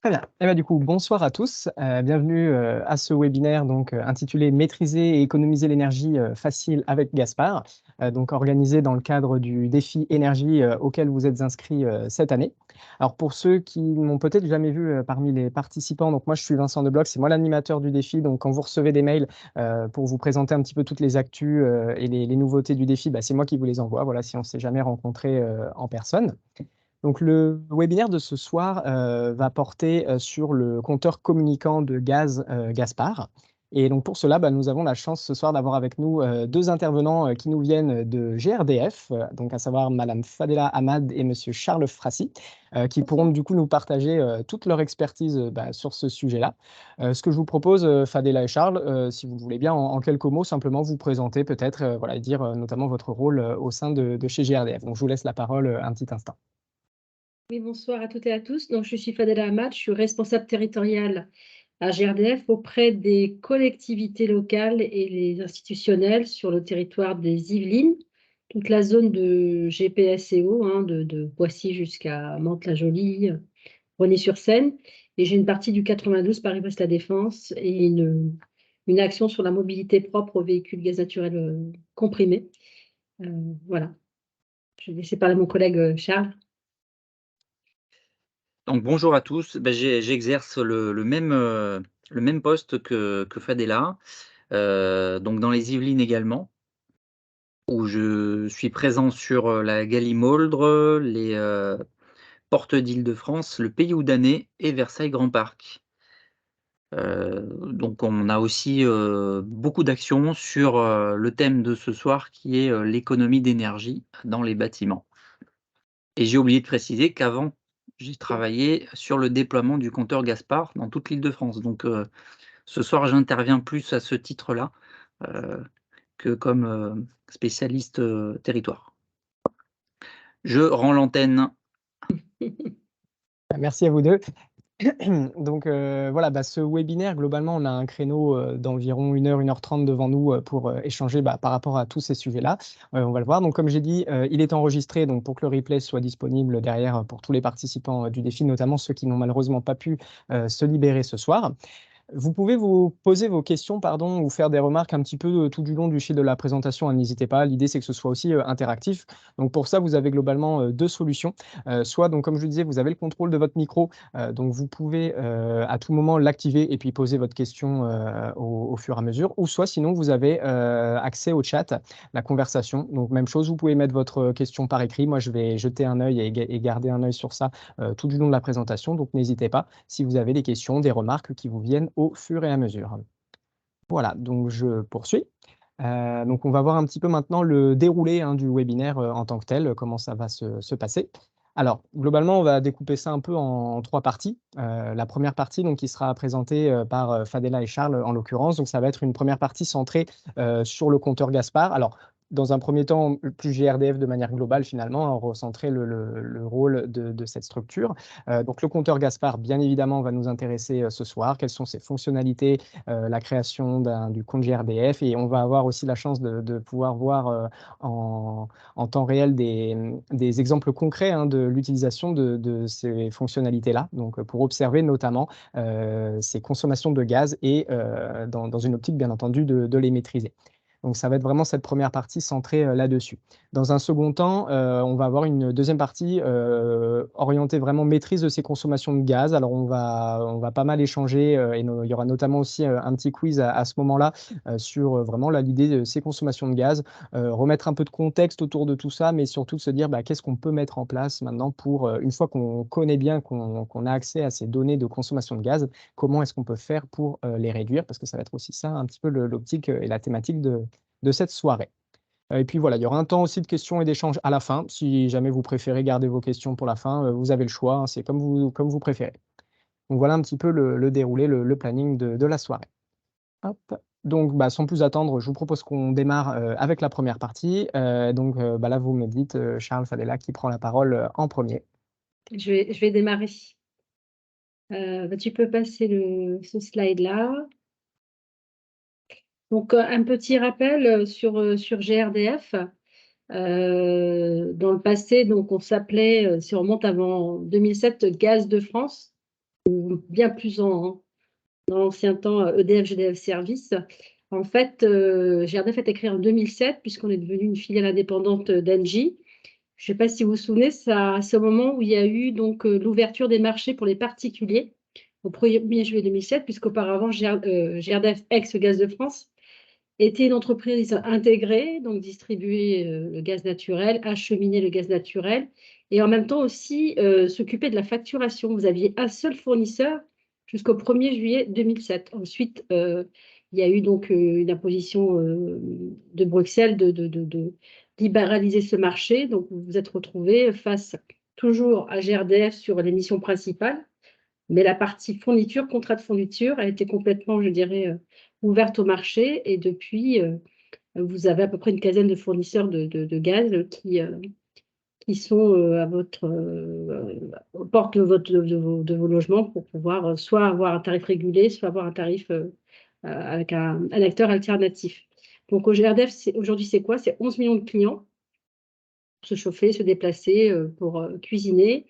Très bien. Et du coup, bonsoir à tous. Bienvenue à ce webinaire intitulé Maîtriser et économiser l'énergie facile avec Gaspard, donc organisé dans le cadre du défi énergie auquel vous êtes inscrits cette année. Alors pour ceux qui m'ont peut-être jamais vu parmi les participants, donc moi je suis Vincent Debloc, c'est moi l'animateur du défi. Donc quand vous recevez des mails pour vous présenter un petit peu toutes les actus et les nouveautés du défi, c'est moi qui vous les envoie. Voilà, si on ne s'est jamais rencontré en personne. Donc, le webinaire de ce soir va porter sur le compteur communicant de gaz Gaspard. Et donc, pour cela, nous avons la chance ce soir d'avoir avec nous deux intervenants qui nous viennent de GRDF, donc à savoir Madame Fadela Ahmad et Monsieur Charles Frassi, qui pourront du coup nous partager toute leur expertise sur ce sujet-là. Ce que je vous propose, Fadela et Charles, si vous le voulez bien, en quelques mots, simplement vous présenter peut-être, voilà, et dire notamment votre rôle au sein de chez GRDF. Donc, je vous laisse la parole un petit instant. Oui, bonsoir à toutes et à tous. Donc, je suis Fadela Ahmad, je suis responsable territoriale à GRDF auprès des collectivités locales et les institutionnels sur le territoire des Yvelines, toute la zone de GPSEO, de Poissy jusqu'à Mantes-la-Jolie, Rosny-sur-Seine. Et j'ai une partie du 92 Paris-Brest-La Défense et une action sur la mobilité propre aux véhicules gaz naturel comprimés. Voilà. Je vais laisser parler mon collègue Charles. Donc bonjour à tous. J'exerce le même poste que Fadela, donc dans les Yvelines également, où je suis présent sur, la Galimauldre, les, portes d'Île-de-France, le Pays Houdanais et Versailles Grand Parc. Donc on a aussi, beaucoup d'actions sur, le thème de ce soir qui est, l'économie d'énergie dans les bâtiments. Et j'ai oublié de préciser qu'avant, j'ai travaillé sur le déploiement du compteur Gaspard dans toute l'Île-de-France. Donc, ce soir, j'interviens plus à ce titre-là, heu, que comme, spécialiste, territoire. Je rends l'antenne. Merci à vous deux. Donc voilà, ce webinaire, globalement, on a un créneau d'environ 1 heure 30 devant nous pour échanger par rapport à tous ces sujets-là. On va le voir. Donc, comme j'ai dit, il est enregistré donc, pour que le replay soit disponible derrière pour tous les participants du défi, notamment ceux qui n'ont malheureusement pas pu se libérer ce soir. Vous pouvez vous poser vos questions, pardon, ou faire des remarques un petit peu tout du long du fil de la présentation, hein, n'hésitez pas. L'idée, c'est que ce soit aussi interactif. Donc, pour ça, vous avez globalement deux solutions. Soit, donc, comme je le disais, vous avez le contrôle de votre micro, donc vous pouvez à tout moment l'activer et puis poser votre question au fur et à mesure. Ou soit, sinon, vous avez accès au chat, la conversation. Donc, même chose, vous pouvez mettre votre question par écrit. Moi, je vais jeter un œil et garder un œil sur ça tout du long de la présentation. Donc, n'hésitez pas si vous avez des questions, des remarques qui vous viennent au fur et à mesure. Voilà, donc je poursuis. Donc on va voir un petit peu maintenant le déroulé du webinaire en tant que tel, comment ça va se passer. Alors, globalement, on va découper ça un peu en trois parties. La première partie, donc, qui sera présentée par Fadela et Charles, en l'occurrence. Donc, ça va être une première partie centrée sur le compteur Gaspard. Alors, dans un premier temps, plus GRDF de manière globale, finalement, recentrer le rôle de cette structure. Donc, le compteur Gaspard, bien évidemment, va nous intéresser ce soir. Quelles sont ses fonctionnalités, la création du compte GRDF, et on va avoir aussi la chance de pouvoir voir en temps réel des exemples concrets de l'utilisation de ces fonctionnalités-là, donc pour observer notamment ces consommations de gaz et dans une optique bien entendu de les maîtriser. Donc, ça va être vraiment cette première partie centrée là-dessus. Dans un second temps, on va avoir une deuxième partie orientée vraiment maîtrise de ces consommations de gaz. Alors, on va pas mal échanger et il y aura notamment aussi un petit quiz à ce moment-là sur vraiment l'idée de ces consommations de gaz, remettre un peu de contexte autour de tout ça, mais surtout se dire qu'est-ce qu'on peut mettre en place maintenant pour, une fois qu'on connaît bien, qu'on a accès à ces données de consommation de gaz, comment est-ce qu'on peut faire pour les réduire, parce que ça va être aussi ça un petit peu l'optique et la thématique de cette soirée. Et puis voilà, il y aura un temps aussi de questions et d'échanges à la fin. Si jamais vous préférez garder vos questions pour la fin, vous avez le choix, hein, c'est comme vous préférez. Donc voilà un petit peu le déroulé, le planning de la soirée. Hop. Donc sans plus attendre, je vous propose qu'on démarre avec la première partie. Donc là, vous me dites, Charles Fadela, qui prend la parole en premier. Je vais démarrer. Tu peux passer ce slide-là. Donc, un petit rappel sur GRDF. Dans le passé, donc, on s'appelait, si on remonte avant 2007, Gaz de France. ou bien plus dans l'ancien temps EDF, GDF Service. En fait, GRDF a été créé en 2007 puisqu'on est devenu une filiale indépendante d'Engie. Je ne sais pas si vous vous souvenez, c'est au moment où il y a eu donc l'ouverture des marchés pour les particuliers au 1er juillet 2007, puisqu'auparavant GRDF, ex-Gaz de France, était une entreprise intégrée, donc distribuer le gaz naturel, acheminer le gaz naturel, et en même temps aussi s'occuper de la facturation. Vous aviez un seul fournisseur jusqu'au 1er juillet 2007. Ensuite, il y a eu donc une imposition de Bruxelles de libéraliser ce marché. Donc, vous vous êtes retrouvés face toujours à GRDF sur les missions principales, mais la partie fourniture, contrat de fourniture, a été complètement, je dirais, ouverte au marché. Et depuis, vous avez à peu près une quinzaine de fournisseurs de gaz qui sont à votre aux portes de vos logements pour pouvoir soit avoir un tarif régulé, soit avoir un tarif avec un acteur alternatif. Donc, au GRDF, aujourd'hui, c'est quoi? C'est 11 millions de clients pour se chauffer, se déplacer, pour cuisiner.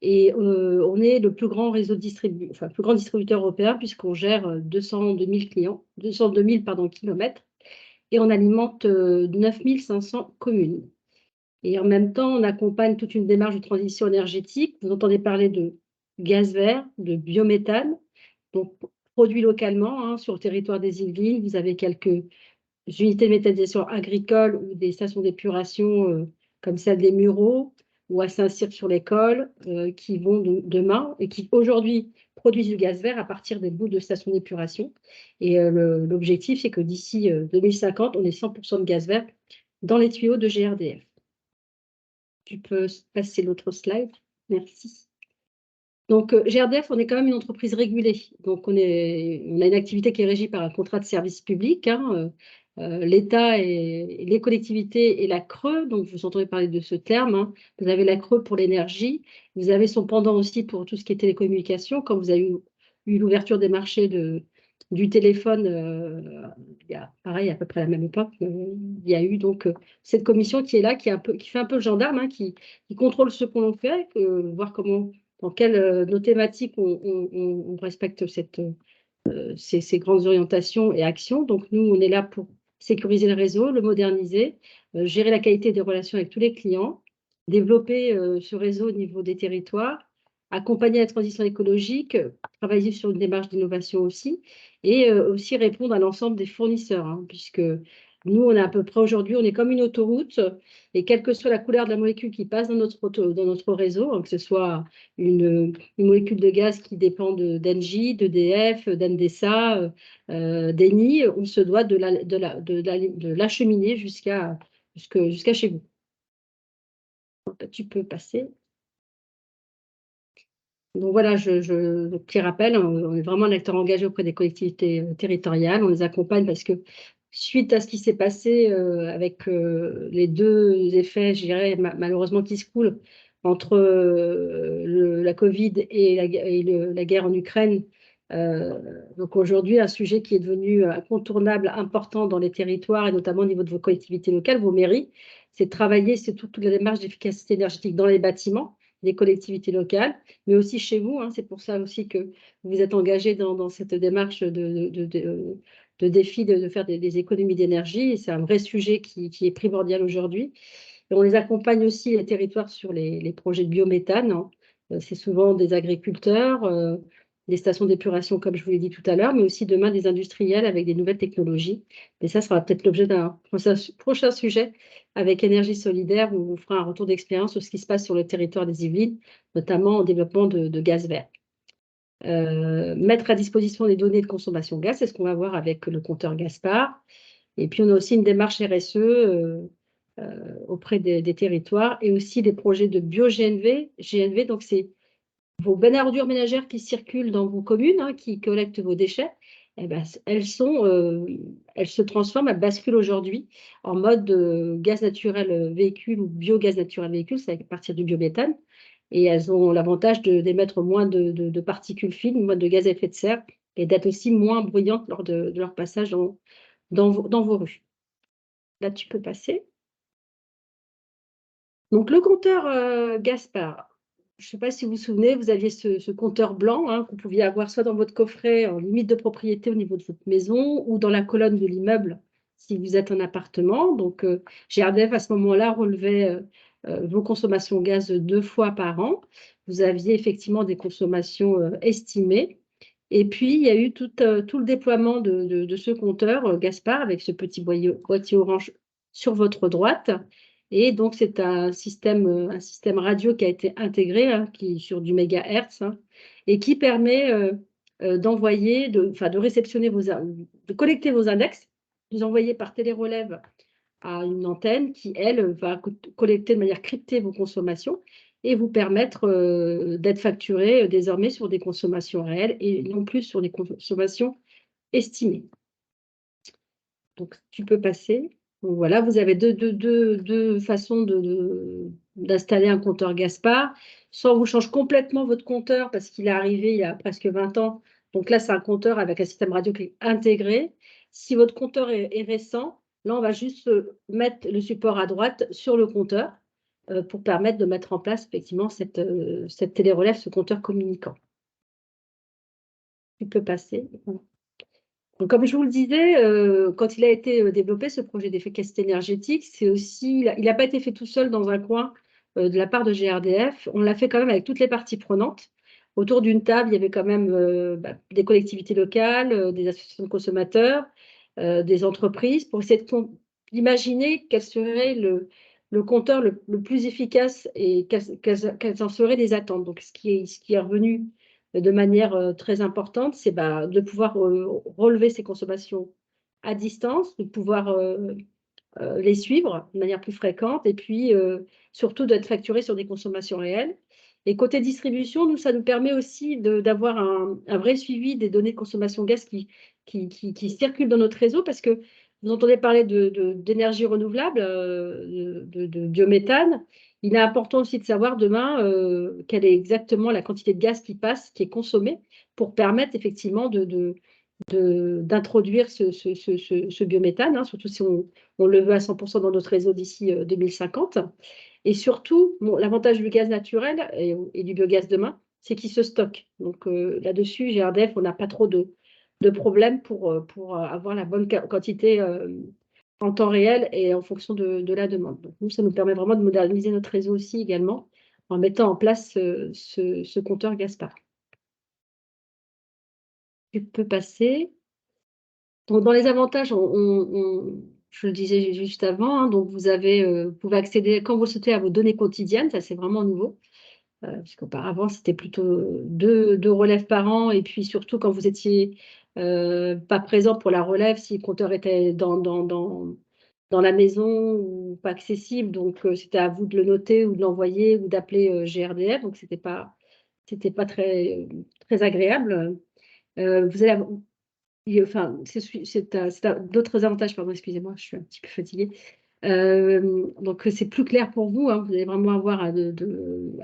Et on est le plus grand réseau plus grand distributeur européen puisqu'on gère 202 000 clients, 202 000 kilomètres, et on alimente 9 500 communes. Et en même temps, on accompagne toute une démarche de transition énergétique. Vous entendez parler de gaz vert, de biométhane, donc produit localement hein, sur le territoire des Yvelines. Vous avez quelques unités de méthanisation agricole ou des stations d'épuration comme celle des Mureaux ou à Saint-Cyr-sur-l'École qui vont demain et qui aujourd'hui produisent du gaz vert à partir des bouts de stations d'épuration. Et l'objectif, c'est que d'ici 2050, on ait 100% de gaz vert dans les tuyaux de GRDF. Tu peux passer l'autre slide. Merci. Donc, GRDF, on est quand même une entreprise régulée. Donc, on a une activité qui est régie par un contrat de service public. Hein, l'État et les collectivités et la CRE, donc vous entendez parler de ce terme. Hein. Vous avez la CRE pour l'énergie. Vous avez son pendant aussi pour tout ce qui est télécommunication. Quand vous avez eu l'ouverture des marchés du téléphone, il y a pareil à peu près à la même époque, il y a eu donc cette commission qui est là, qui fait un peu le gendarme, hein, qui contrôle ce qu'on fait, voir comment dans quelles nos thématiques on respecte ces grandes orientations et actions. Donc, nous, on est là pour sécuriser le réseau, le moderniser, gérer la qualité des relations avec tous les clients, développer ce réseau au niveau des territoires, accompagner la transition écologique, travailler sur une démarche d'innovation aussi, et aussi répondre à l'ensemble des fournisseurs, hein, puisque nous, on est à peu près aujourd'hui, on est comme une autoroute, et quelle que soit la couleur de la molécule qui passe dans notre réseau, hein, que ce soit une molécule de gaz qui dépend d'Engie, d'EDF, d'Endesa, d'Eni, on se doit de l'acheminer jusqu'à chez vous. Donc, tu peux passer. Donc voilà, petit rappel, on est vraiment un acteur engagé auprès des collectivités territoriales. On les accompagne parce que suite à ce qui s'est passé avec les deux effets, je dirais, malheureusement qui se coulent entre la Covid et la guerre en Ukraine. Donc aujourd'hui, un sujet qui est devenu incontournable, important dans les territoires et notamment au niveau de vos collectivités locales, vos mairies, c'est de travailler, c'est toute la démarche d'efficacité énergétique dans les bâtiments des collectivités locales, mais aussi chez vous. Hein, c'est pour ça aussi que vous êtes engagé dans cette démarche de défi de faire des économies d'énergie. Et c'est un vrai sujet qui est primordial aujourd'hui. Et on les accompagne aussi, les territoires, sur les projets de biométhane. Hein. C'est souvent des agriculteurs, des stations d'épuration, comme je vous l'ai dit tout à l'heure, mais aussi demain des industriels avec des nouvelles technologies. Et ça sera peut-être l'objet d'un prochain sujet avec Énergie Solidaire, où on fera un retour d'expérience sur ce qui se passe sur le territoire des Yvelines, notamment en développement de gaz vert. Mettre à disposition des données de consommation gaz, c'est ce qu'on va voir avec le compteur Gaspard. Et puis, on a aussi une démarche RSE auprès des territoires et aussi des projets de bio-GNV. GNV, donc c'est vos bennes à ordures ménagères qui circulent dans vos communes, hein, qui collectent vos déchets. Eh ben, elles se transforment, elles basculent aujourd'hui en mode gaz naturel véhicule ou biogaz naturel véhicule, c'est à partir du biométhane. Et elles ont l'avantage d'émettre moins de particules fines, moins de gaz à effet de serre, et d'être aussi moins bruyantes lors de leur passage dans vos rues. Là, tu peux passer. Donc, le compteur Gaspard, je ne sais pas si vous vous souvenez, vous aviez ce compteur blanc que vous pouviez avoir soit dans votre coffret en limite de propriété au niveau de votre maison ou dans la colonne de l'immeuble si vous êtes en appartement. Donc, GRDF, à ce moment-là, relevait vos consommations gaz 2 fois par an. Vous aviez effectivement des consommations estimées. Et puis, il y a eu tout le déploiement de ce compteur Gaspard avec ce petit boîtier orange sur votre droite. Et donc, c'est un système radio qui a été intégré, qui sur du mégahertz, et qui permet d'envoyer, de réceptionner de collecter vos index, vous envoyer par télérelève à une antenne qui, elle, va collecter de manière cryptée vos consommations et vous permettre d'être facturé désormais sur des consommations réelles et non plus sur des consommations estimées. Donc, tu peux passer. Donc, voilà, vous avez deux façons d'installer un compteur Gaspard. Soit on vous change complètement votre compteur parce qu'il est arrivé il y a presque 20 ans. Donc là, c'est un compteur avec un système radio qui est intégré. Si votre compteur est récent, là, on va juste mettre le support à droite sur le compteur pour permettre de mettre en place effectivement cette télérelève, ce compteur communicant. Tu peux passer. Donc, comme je vous le disais, quand il a été développé, ce projet d'efficacité énergétique, c'est aussi, il n'a pas été fait tout seul dans un coin de la part de GRDF. On l'a fait quand même avec toutes les parties prenantes. Autour d'une table, il y avait quand même des collectivités locales, des associations de consommateurs, des entreprises, pour essayer d'imaginer quel serait le compteur le plus efficace et quelles en seraient les attentes. Donc, ce qui est revenu de manière très importante, c'est de pouvoir relever ses consommations à distance, de pouvoir les suivre de manière plus fréquente et puis surtout d'être facturé sur des consommations réelles. Et côté distribution, nous, ça nous permet aussi d'avoir un vrai suivi des données de consommation gaz qui circulent dans notre réseau parce que vous entendez parler d'énergie renouvelable, de biométhane. Il est important aussi de savoir demain quelle est exactement la quantité de gaz qui passe, qui est consommée, pour permettre effectivement d'introduire ce biométhane, surtout si on le veut à 100% dans notre réseau d'ici 2050. Et surtout, l'avantage du gaz naturel et du biogaz demain, c'est qu'il se stocke. Donc là-dessus, GRDF, on n'a pas trop de problèmes pour avoir la bonne quantité en temps réel et en fonction de la demande. Donc nous, ça nous permet vraiment de moderniser notre réseau aussi également en mettant en place ce compteur Gaspard. Tu peux passer. Donc, dans les avantages, je le disais juste avant, donc vous pouvez accéder quand vous le souhaitez à vos données quotidiennes, ça c'est vraiment nouveau, puisqu'auparavant c'était plutôt deux relèves par an, et puis surtout quand vous étiez pas présent pour la relève, si le compteur était dans la maison ou pas accessible, donc c'était à vous de le noter ou de l'envoyer ou d'appeler GRDF, donc c'était pas très, très agréable. Vous allez Enfin, c'est d'autres avantages, pardon, excusez-moi, je suis un petit peu fatiguée. Donc, c'est plus clair pour vous. Vous allez vraiment avoir un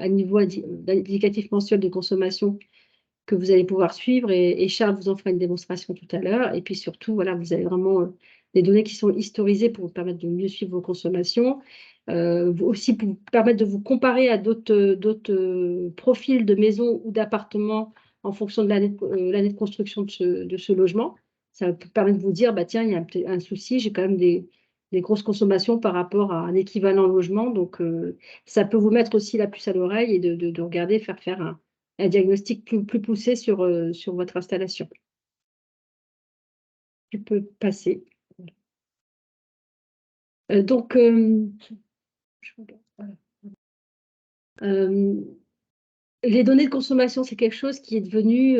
niveau indicatif mensuel de consommation que vous allez pouvoir suivre. Et Charles vous en fera une démonstration tout à l'heure. Et puis surtout, voilà, vous avez vraiment des données qui sont historisées pour vous permettre de mieux suivre vos consommations. Aussi pour vous permettre de vous comparer à d'autres profils de maisons ou d'appartements en fonction de l'année de construction de ce logement. Ça peut permettre de vous dire, tiens, il y a un souci, j'ai quand même des grosses consommations par rapport à un équivalent logement. Donc, ça peut vous mettre aussi la puce à l'oreille et de regarder, faire un diagnostic plus poussé sur votre installation. Tu peux passer. Donc, je regarde. Voilà. Les données de consommation, c'est quelque chose qui est devenu,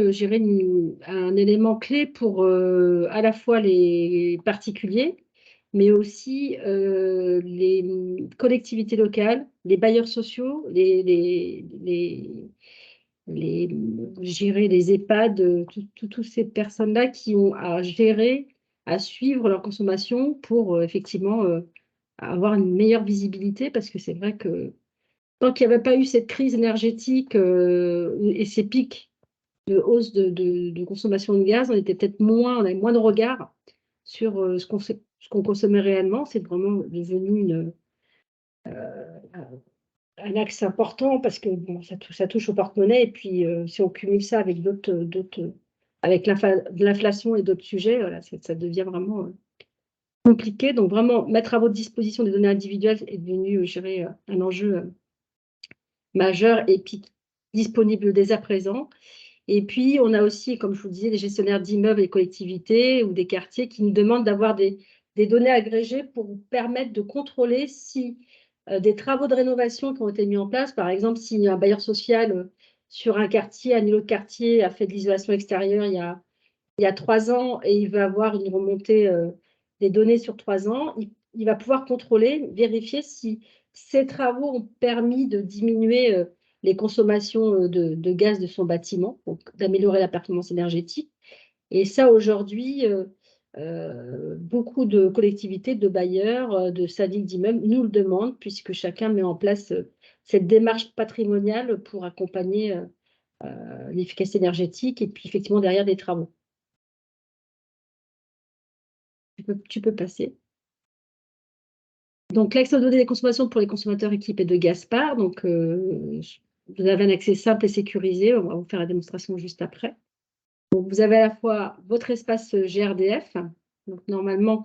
un élément clé pour à la fois les particuliers, mais aussi les collectivités locales, les bailleurs sociaux, les EHPAD, toutes ces personnes-là qui ont à gérer, à suivre leur consommation pour effectivement avoir une meilleure visibilité, parce que c'est vrai que tant qu'il n'y avait pas eu cette crise énergétique et ces pics de hausse de consommation de gaz, on avait moins de regard sur ce qu'on consommait réellement. C'est vraiment devenu un axe important parce que bon, ça touche au porte-monnaie. Et puis, si on cumule ça avec avec l'inflation et d'autres sujets, voilà, ça devient vraiment compliqué. Donc, vraiment, mettre à votre disposition des données individuelles est devenu, je dirais, un enjeu majeur et puis disponible dès à présent. Et puis, on a aussi, comme je vous disais, des gestionnaires d'immeubles et collectivités ou des quartiers qui nous demandent d'avoir des données agrégées pour vous permettre de contrôler si des travaux de rénovation qui ont été mis en place, par exemple, si un bailleur social sur un quartier, un îlot de quartier, a fait de l'isolation extérieure il y a 3 ans et il veut avoir une remontée des données sur 3 ans, il va pouvoir contrôler, vérifier si ces travaux ont permis de diminuer les consommations de gaz de son bâtiment, donc d'améliorer la performance énergétique. Et ça, aujourd'hui, beaucoup de collectivités, de bailleurs, de syndics d'immeubles nous le demandent, puisque chacun met en place cette démarche patrimoniale pour accompagner l'efficacité énergétique et puis effectivement derrière des travaux. Tu peux passer. Donc, l'accès aux données des consommations pour les consommateurs équipés de Gaspard. Donc, vous avez un accès simple et sécurisé. On va vous faire la démonstration juste après. Donc, vous avez à la fois votre espace GRDF. Donc, normalement,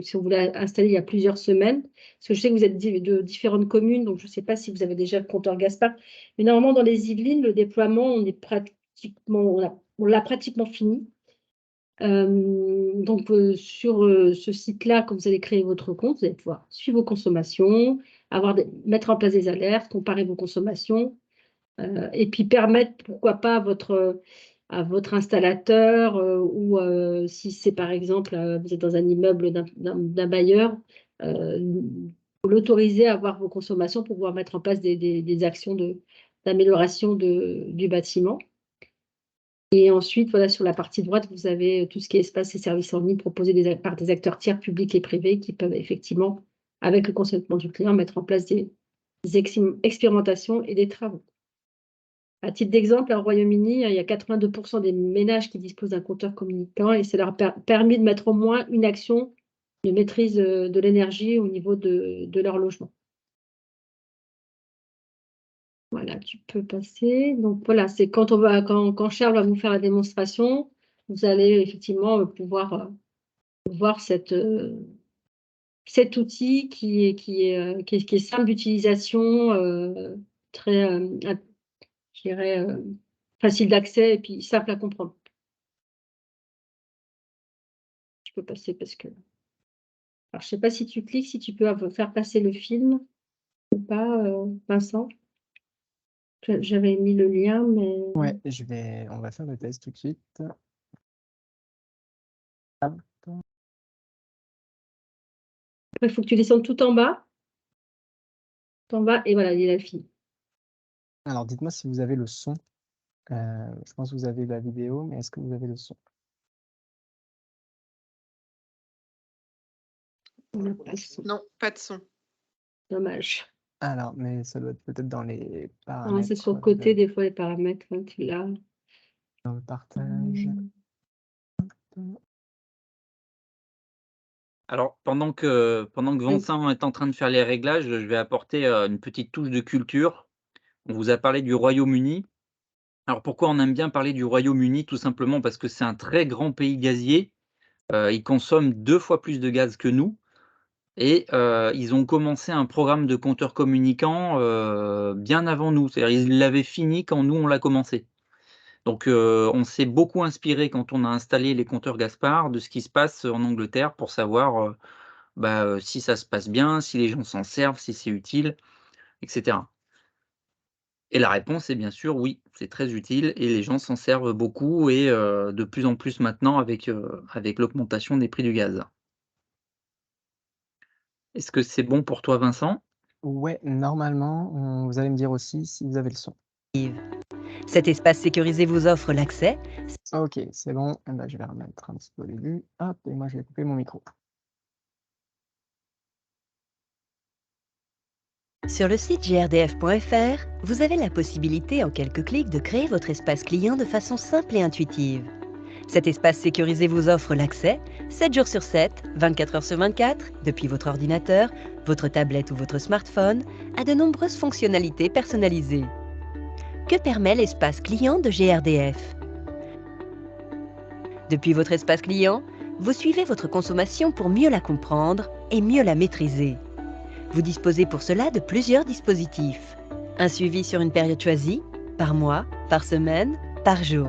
si on vous l'a installé il y a plusieurs semaines, parce que je sais que vous êtes de différentes communes, donc je ne sais pas si vous avez déjà le compteur Gaspard. Mais normalement, dans les Yvelines, le déploiement, on l'a pratiquement fini. Donc, sur ce site-là, quand vous allez créer votre compte, vous allez pouvoir suivre vos consommations, mettre en place des alertes, comparer vos consommations, et puis permettre, pourquoi pas, à votre installateur, ou si c'est par exemple, vous êtes dans un immeuble d'un bailleur, l'autoriser à voir vos consommations pour pouvoir mettre en place des actions d'amélioration du bâtiment. Et ensuite, voilà, sur la partie droite, vous avez tout ce qui est espace et services en ligne proposés par des acteurs tiers publics et privés qui peuvent effectivement, avec le consentement du client, mettre en place des expérimentations et des travaux. À titre d'exemple, au Royaume-Uni, il y a 82% des ménages qui disposent d'un compteur communicant et ça leur permet de mettre au moins une action de maîtrise de l'énergie au niveau de leur logement. Voilà, tu peux passer. Donc voilà, c'est quand Charles va vous faire la démonstration, vous allez effectivement pouvoir voir cet outil qui est simple d'utilisation, très, je dirais, facile d'accès et puis simple à comprendre. Tu peux passer parce que. Alors, je ne sais pas si tu cliques, si tu peux faire passer le film ou pas, Vincent. J'avais mis le lien, mais. Ouais, on va faire le test tout de suite. Hop. Il faut que tu descendes tout en bas. Tout en bas, et voilà, il est la fille. Alors, dites-moi si vous avez le son. Je pense que vous avez la vidéo, mais est-ce que vous avez le son? On n'a pas de son. Non, pas de son. Dommage. Alors, mais ça doit être peut-être dans les Ah, paramètres. c'est sur le côté, des fois, les paramètres, hein, tu l'as. Dans le partage. Alors, pendant que Vincent est en train de faire les réglages, je vais apporter une petite touche de culture. On vous a parlé du Royaume-Uni. Alors, pourquoi on aime bien parler du Royaume-Uni? Tout simplement parce que c'est un très grand pays gazier. Ils consomment 2 fois plus de gaz que nous et ils ont commencé un programme de compteurs communicants bien avant nous. C'est-à-dire ils l'avaient fini quand nous, on l'a commencé. Donc, on s'est beaucoup inspiré quand on a installé les compteurs Gaspard de ce qui se passe en Angleterre pour savoir, si ça se passe bien, si les gens s'en servent, si c'est utile, et cetera. Et la réponse est bien sûr oui, c'est très utile et les gens s'en servent beaucoup et de plus en plus maintenant avec l'augmentation des prix du gaz. Est-ce que c'est bon pour toi, Vincent? Ouais, normalement, vous allez me dire aussi si vous avez le son. Cet espace sécurisé vous offre l'accès. OK, c'est bon. Eh ben, je vais remettre un petit peu au début. Hop, et moi, je vais couper mon micro. Sur le site grdf.fr, vous avez la possibilité en quelques clics de créer votre espace client de façon simple et intuitive. Cet espace sécurisé vous offre l'accès 7 jours sur 7, 24 heures sur 24, depuis votre ordinateur Votre tablette ou votre smartphone a de nombreuses fonctionnalités personnalisées. Que permet l'espace client de GRDF? Depuis votre espace client, vous suivez votre consommation pour mieux la comprendre et mieux la maîtriser. Vous disposez pour cela de plusieurs dispositifs. Un suivi sur une période choisie, par mois, par semaine, par jour.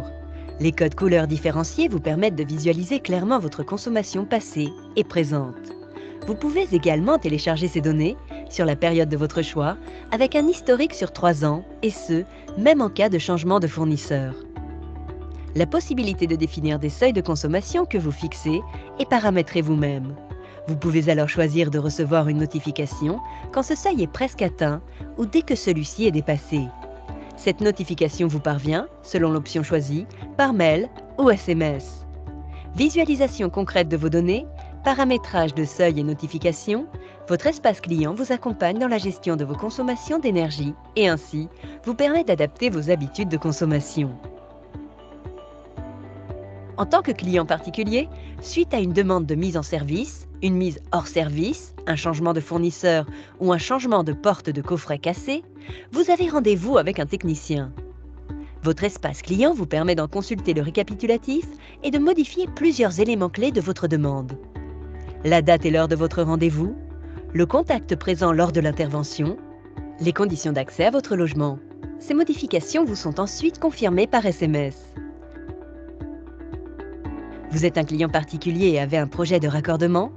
Les codes couleurs différenciés vous permettent de visualiser clairement votre consommation passée et présente. Vous pouvez également télécharger ces données sur la période de votre choix avec un historique sur 3 ans, et ce, même en cas de changement de fournisseur. La possibilité de définir des seuils de consommation que vous fixez et paramétrez vous-même. Vous pouvez alors choisir de recevoir une notification quand ce seuil est presque atteint ou dès que celui-ci est dépassé. Cette notification vous parvient, selon l'option choisie, par mail ou SMS. Visualisation concrète de vos données, paramétrage de seuils et notifications, votre espace client vous accompagne dans la gestion de vos consommations d'énergie et ainsi vous permet d'adapter vos habitudes de consommation. En tant que client particulier, suite à une demande de mise en service, une mise hors service, un changement de fournisseur ou un changement de porte de coffret cassé, vous avez rendez-vous avec un technicien. Votre espace client vous permet d'en consulter le récapitulatif et de modifier plusieurs éléments clés de votre demande. La date et l'heure de votre rendez-vous, le contact présent lors de l'intervention, les conditions d'accès à votre logement. Ces modifications vous sont ensuite confirmées par SMS. Vous êtes un client particulier et avez un projet de raccordement?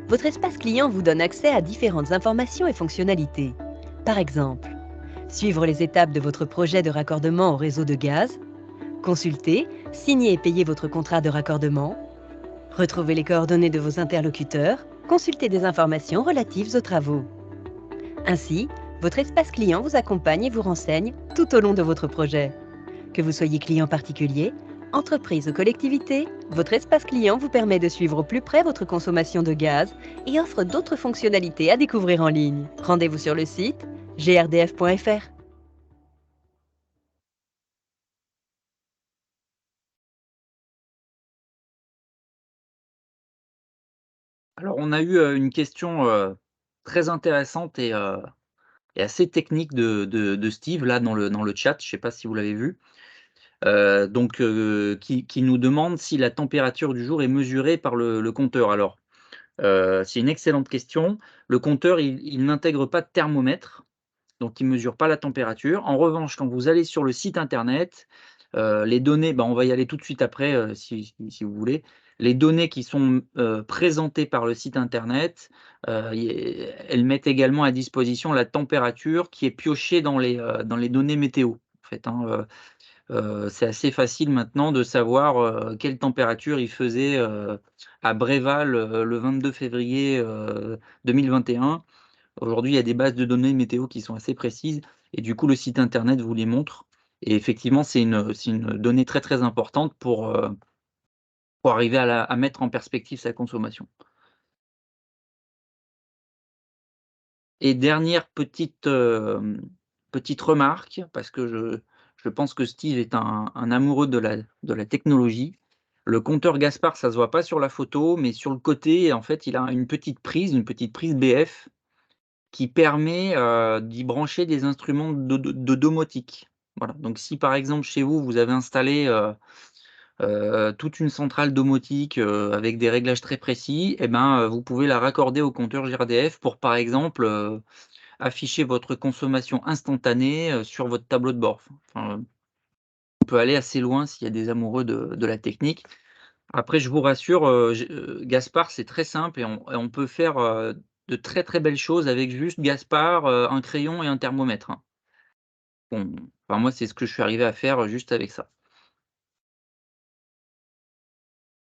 Votre espace client vous donne accès à différentes informations et fonctionnalités. Par exemple, suivre les étapes de votre projet de raccordement au réseau de gaz, consulter, signer et payer votre contrat de raccordement, retrouver les coordonnées de vos interlocuteurs, consulter des informations relatives aux travaux. Ainsi, votre espace client vous accompagne et vous renseigne tout au long de votre projet. Que vous soyez client particulier, entreprise ou collectivité, votre espace client vous permet de suivre au plus près votre consommation de gaz et offre d'autres fonctionnalités à découvrir en ligne. Rendez-vous sur le site grdf.fr. Alors, on a eu une question très intéressante et assez technique de Steve là dans le chat. Je ne sais pas si vous l'avez vu. Qui nous demande si la température du jour est mesurée par le compteur. Alors, c'est une excellente question. Le compteur, il n'intègre pas de thermomètre, donc il ne mesure pas la température. En revanche, quand vous allez sur le site internet, les données, on va y aller tout de suite après, si vous voulez. Les données qui sont présentées par le site internet, elles mettent également à disposition la température qui est piochée dans les données météo, en fait, hein. C'est assez facile maintenant de savoir quelle température il faisait à Bréval le 22 février 2021. Aujourd'hui, il y a des bases de données météo qui sont assez précises et du coup, le site internet vous les montre. Et effectivement, c'est une donnée très, très importante pour arriver à mettre en perspective sa consommation. Et dernière petite remarque, parce que je pense que Steve est un amoureux de la technologie. Le compteur Gaspard, ça se voit pas sur la photo, mais sur le côté, en fait, il a une petite prise BF qui permet, d'y brancher des instruments de domotique. Voilà, donc si par exemple chez vous, vous avez installé, toute une centrale domotique, avec des réglages très précis, et ben, vous pouvez la raccorder au compteur GRDF pour par exemple, afficher votre consommation instantanée, sur votre tableau de bord. Enfin, on peut aller assez loin s'il y a des amoureux de la technique. Après je vous rassure, Gaspard, c'est très simple et on peut faire, de très, très belles choses avec juste Gaspard, un crayon et un thermomètre, hein. Bon, enfin moi, c'est ce que je suis arrivé à faire, juste avec ça.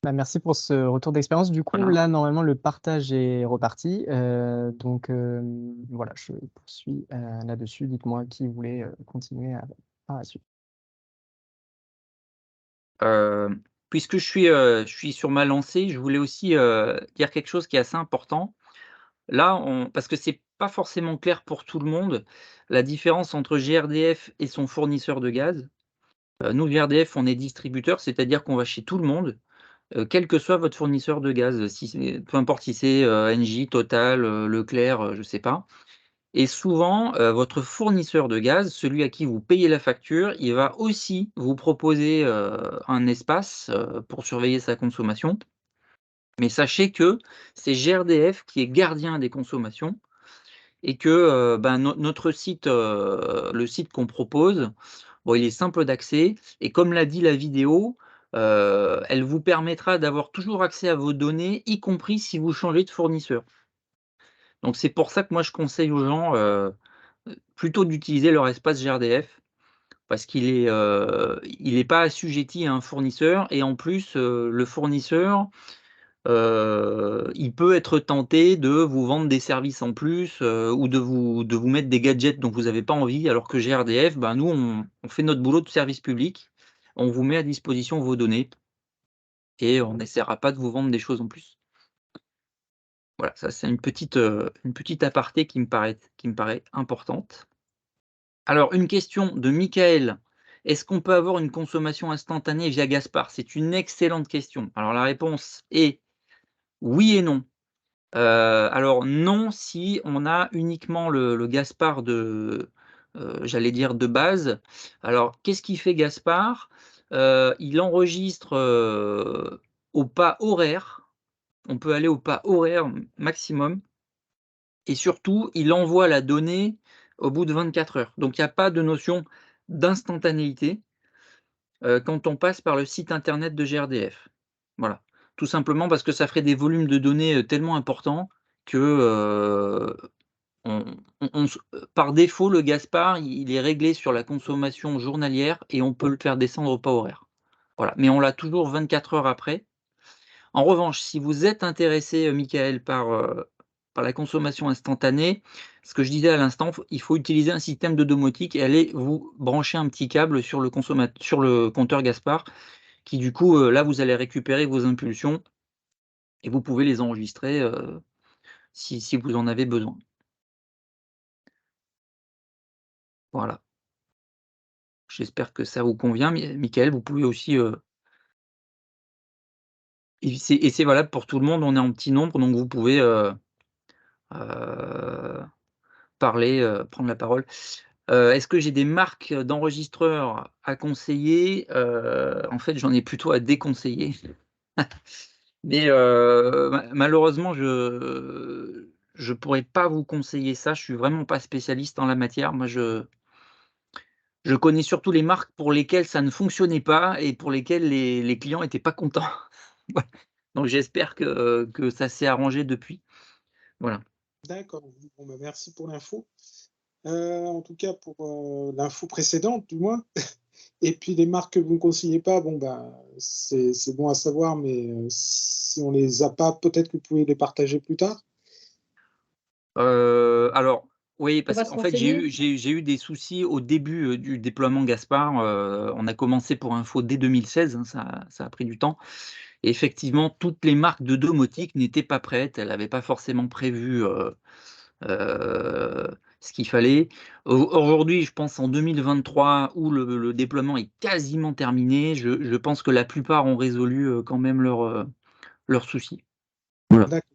Merci pour ce retour d'expérience. Du coup, Voilà. là, normalement, le partage est reparti. Voilà, je poursuis là-dessus. Dites-moi qui voulait continuer par la suite. Puisque je suis sur ma lancée, je voulais aussi, dire quelque chose qui est assez important. Là, parce que c'est pas forcément clair pour tout le monde, la différence entre GRDF et son fournisseur de gaz. Nous, GRDF, on est distributeur, c'est-à-dire qu'on va chez tout le monde. quel que soit votre fournisseur de gaz, peu importe si c'est Engie, Total, Leclerc, je ne sais pas. Et souvent, votre fournisseur de gaz, celui à qui vous payez la facture, il va aussi vous proposer un espace pour surveiller sa consommation. Mais sachez que c'est GRDF qui est gardien des consommations et que notre site, le site qu'on propose, bon, il est simple d'accès et comme l'a dit la vidéo, elle vous permettra d'avoir toujours accès à vos données, y compris si vous changez de fournisseur. Donc c'est pour ça que moi je conseille aux gens plutôt d'utiliser leur espace GRDF parce il est pas assujetti à un fournisseur et en plus, le fournisseur, il peut être tenté de vous vendre des services en plus, ou de vous mettre des gadgets dont vous n'avez pas envie, alors que GRDF, ben, nous, on fait notre boulot de service public. On vous met à disposition vos données et on n'essaiera pas de vous vendre des choses en plus. Voilà, ça c'est une petite aparté qui me paraît importante. Alors une question de Michael: «Est-ce qu'on peut avoir une consommation instantanée via Gaspard?» C'est une excellente question. Alors la réponse est oui et non. Alors non, si on a uniquement le Gaspard j'allais dire de base. Alors qu'est-ce qu'il fait Gaspard? Il enregistre, au pas horaire. On peut aller au pas horaire maximum et surtout, il envoie la donnée au bout de 24 heures. Donc il n'y a pas de notion d'instantanéité, quand on passe par le site internet de GRDF. Voilà. Tout simplement parce que ça ferait des volumes de données, tellement importants que, par défaut, le Gaspard, il est réglé sur la consommation journalière et on peut le faire descendre au pas horaire. Voilà, mais on l'a toujours 24 heures après. En revanche, si vous êtes intéressé, Michael, par la consommation instantanée, ce que je disais à l'instant, il faut utiliser un système de domotique et aller vous brancher un petit câble sur le compteur Gaspard qui du coup, là, vous allez récupérer vos impulsions et vous pouvez les enregistrer, si vous en avez besoin. Voilà. J'espère que ça vous convient. Michael, vous pouvez aussi, et c'est valable pour tout le monde, on est en petit nombre, donc vous pouvez, heu, parler, prendre la parole. Est-ce que j'ai des marques d'enregistreurs à conseiller? En fait, j'en ai plutôt à déconseiller. Mais malheureusement, je pourrais pas vous conseiller ça, je suis vraiment pas spécialiste en la matière. Moi, je connais surtout les marques pour lesquelles ça ne fonctionnait pas et pour lesquelles les clients étaient pas contents. Voilà. Donc j'espère que ça s'est arrangé depuis. Voilà. D'accord. Bon, bah, merci pour l'info. En tout cas, pour l'info précédente, du moins. Et puis les marques que vous ne conseillez pas, bon, ben, c'est bon à savoir, mais si on les a pas, peut-être que vous pouvez les partager plus tard. Alors oui, On parce va se qu'en fait, j'ai renseigner. eu j'ai eu des soucis au début, du déploiement Gaspard. On a commencé pour info dès 2016, hein, ça a pris du temps. Et effectivement, toutes les marques de domotique n'étaient pas prêtes. Elles n'avaient pas forcément prévu, ce qu'il fallait. Aujourd'hui, je pense en 2023 où le déploiement est quasiment terminé, je pense que la plupart ont résolu, quand même leurs soucis. Voilà. D'accord.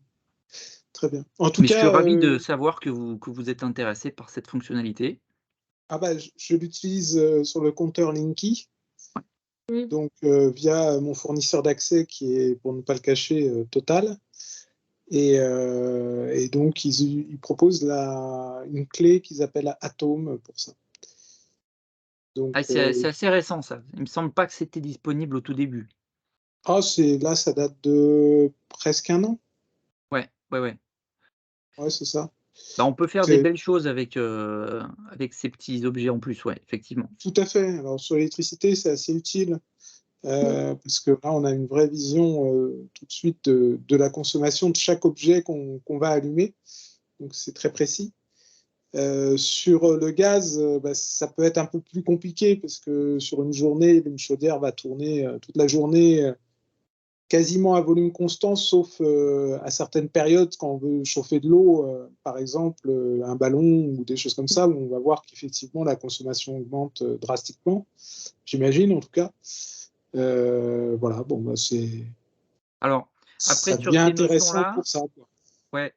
Très bien. En tout Mais je suis cas, ravi de savoir que vous êtes intéressé par cette fonctionnalité. bah, je l'utilise sur le compteur Linky, Mmh. donc via mon fournisseur d'accès qui est, pour ne pas le cacher, Total. Et donc, ils proposent une clé qu'ils appellent Atom pour ça. Donc, Ah, c'est assez récent ça. Il me semble pas que c'était disponible au tout début. là, ça date de presque 1 an. Ouais, ouais, ouais. Ouais, c'est ça. Bah, on peut faire des C'est belles choses avec ces petits objets en plus, ouais, effectivement. tout à fait. Alors, sur l'électricité, c'est assez utile parce que là, on a une vraie vision tout de suite de la consommation de chaque objet qu'on va allumer. Donc, c'est très précis. Sur le gaz, bah, ça peut être un peu plus compliqué parce que sur une journée, une chaudière va tourner toute la journée quasiment à volume constant, sauf à certaines périodes quand on veut chauffer de l'eau, par exemple un ballon ou des choses comme ça, où on va voir qu'effectivement la consommation augmente drastiquement, j'imagine en tout cas. Voilà, bon, bah, Alors, Ça après, sur devient ces intéressant notions-là, pour ça, quoi. ouais,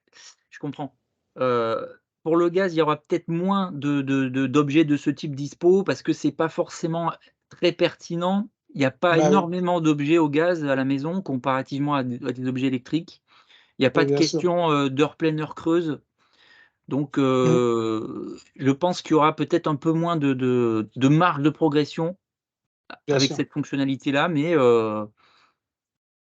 je comprends. Pour le gaz, il y aura peut-être moins d'objets de ce type dispo parce que c'est pas forcément très pertinent. Il n'y a pas Bah oui, énormément d'objets au gaz à la maison comparativement à des objets électriques. Il n'y a pas oui, de bien sûr. question, d'heure pleine, heure creuse. Donc, Mm, je pense qu'il y aura peut-être un peu moins de marge de progression bien avec sûr. cette fonctionnalité-là, mais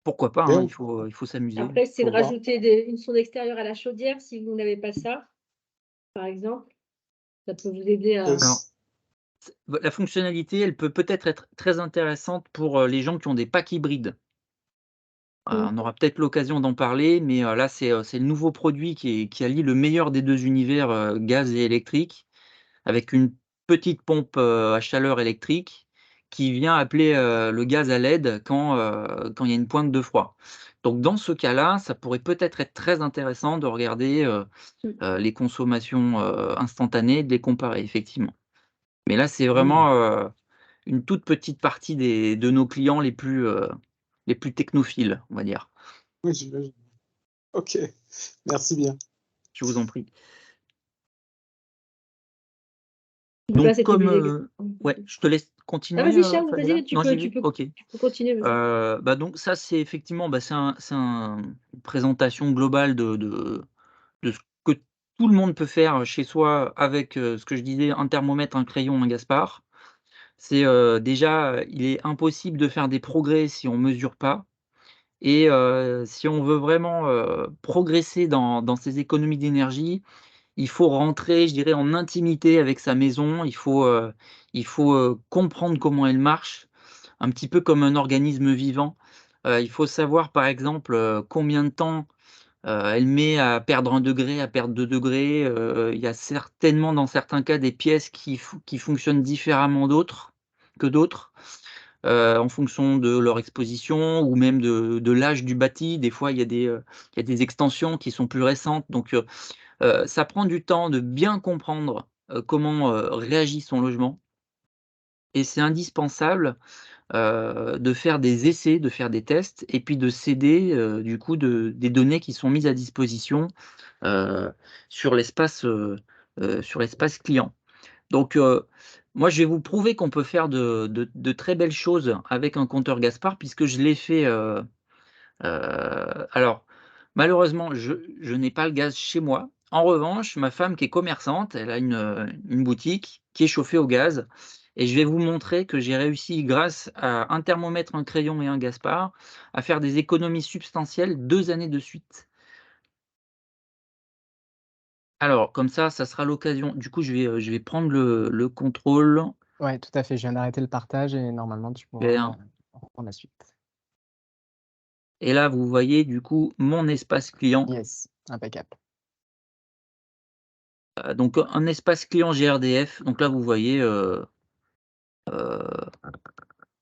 pourquoi pas, Mais hein, il faut s'amuser. Après, c'est de faut voir. rajouter une sonde extérieure à la chaudière si vous n'avez pas ça, par exemple. Ça peut vous aider à. Alors, la fonctionnalité, elle peut peut-être être très intéressante pour, les gens qui ont des packs hybrides. On aura peut-être l'occasion d'en parler, mais là, c'est le nouveau produit qui allie le meilleur des 2 univers, gaz et électrique, avec une petite pompe, à chaleur électrique qui vient appeler, le gaz à LED quand il y a une pointe de froid. Donc dans ce cas-là, ça pourrait peut-être être très intéressant de regarder, les consommations, instantanées et de les comparer, effectivement. Mais là, c'est Mm. vraiment, une toute petite partie de nos clients les plus technophiles, on va dire. Oui, j'imagine. Ok, merci bien. Je vous en prie. Donc là, Donc c'était comme, des exemples. ouais, je te laisse Ah, continuer, vas-y, Charles, Fadela? vas-y, tu Non, peux, j'y tu vais? peux, OK. tu peux continuer, vas-y. Bah, donc ça, c'est effectivement, bah, une présentation globale de ce que tout le monde peut faire chez soi avec, ce que je disais, un thermomètre, un crayon, un Gaspard. C'est, déjà, il est impossible de faire des progrès si on mesure pas et si on veut vraiment, progresser dans ces économies d'énergie, il faut rentrer, je dirais, en intimité avec sa maison. Il faut comprendre comment elle marche, un petit peu comme un organisme vivant. Il faut savoir, par exemple, combien de temps, elle met à perdre 1 degré, à perdre 2 degrés. Il y a certainement, dans certains cas, des pièces qui fonctionnent différemment que d'autres, en fonction de leur exposition ou même de l'âge du bâti. Des fois, il y a des extensions qui sont plus récentes, donc ça prend du temps de bien comprendre, comment, réagit son logement et c'est indispensable, de faire des essais, de faire des tests et puis de s'aider, du coup des données qui sont mises à disposition, heu, sur l'espace, sur l'espace client. Donc, moi je vais vous prouver qu'on peut faire de très belles choses avec un compteur Gaspard puisque je l'ai fait, alors, malheureusement, je n'ai pas le gaz chez moi. En revanche, ma femme qui est commerçante, elle a une boutique qui est chauffée au gaz et je vais vous montrer que j'ai réussi grâce à un thermomètre, un crayon et un Gaspard, à faire des économies substantielles 2 années de suite. Alors comme ça sera l'occasion du coup, je vais prendre le contrôle. Ouais, tout à fait, je viens d'arrêter le partage et normalement tu pourras, Super. reprendre la suite. Et là, vous voyez du coup mon espace client. Yes, impeccable. Donc un espace client GRDF. Donc là, vous voyez, heu,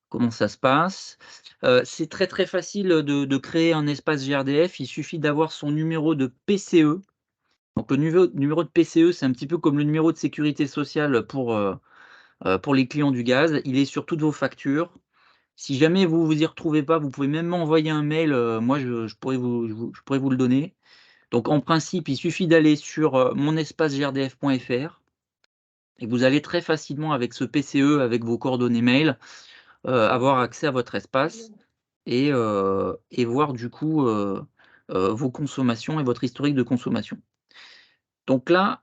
comment ça se passe. C'est très, très facile, de créer un espace GRDF. Il suffit d'avoir son numéro de PCE. Donc le numéro de PCE, c'est un petit peu comme le numéro de sécurité sociale pour les clients du gaz. Il est sur toutes vos factures. Si jamais vous vous y retrouvez pas, vous pouvez même m'envoyer un mail, moi je pourrais vous le donner. Donc en principe, il suffit d'aller sur, monespacegrdf.fr et vous allez très facilement avec ce PCE, avec vos coordonnées mail, avoir accès à votre espace et voir du coup, vos consommations et votre historique de consommation. Donc là,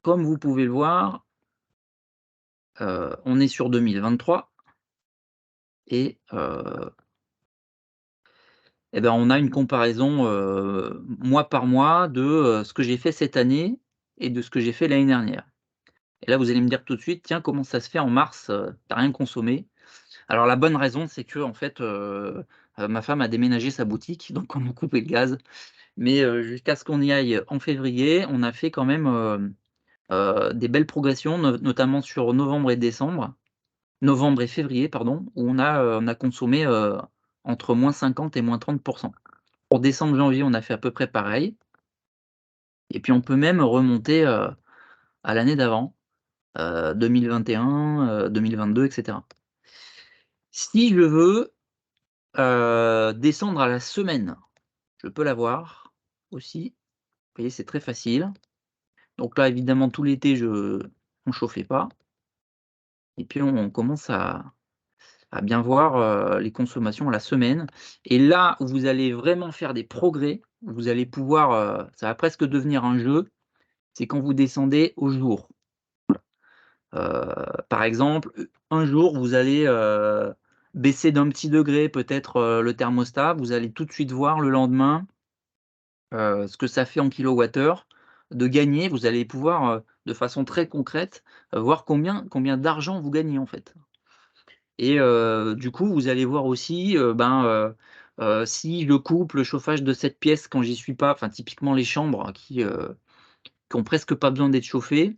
comme vous pouvez le voir, on est sur 2023 et ben, on a une comparaison, mois par mois de, ce que j'ai fait cette année et de ce que j'ai fait l'année dernière. Et là, vous allez me dire tout de suite: «Tiens, comment ça se fait en mars, tu rien consommé?» Alors la bonne raison, c'est qu'en fait, ma femme a déménagé sa boutique, donc on a coupé le gaz. Mais, jusqu'à ce qu'on y aille en février, on a fait quand même, des belles progressions, notamment sur novembre et février pardon, où on a consommé, entre -50 et -30. Pour décembre, janvier, on a fait à peu près pareil et puis on peut même remonter, à l'année d'avant, 2021, 2022 et cetera. Si je veux, descendre à la semaine. Je peux l'avoir aussi. Vous voyez, c'est très facile. Donc là, évidemment, tout l'été, on ne chauffait pas. Et puis, on commence à bien voir les consommations à la semaine. Et là où vous allez vraiment faire des progrès, vous allez pouvoir, ça va presque devenir un jeu, c'est quand vous descendez au jour. Par exemple, un jour, vous allez baisser d'un petit degré peut-être le thermostat. Vous allez tout de suite voir le lendemain ce que ça fait en kilowattheure de gagner. Vous allez pouvoir de façon très concrète voir combien d'argent vous gagnez en fait. Et du coup, vous allez voir aussi si je coupe le chauffage de cette pièce quand j'y suis pas, enfin typiquement les chambres qui ont presque pas besoin d'être chauffées,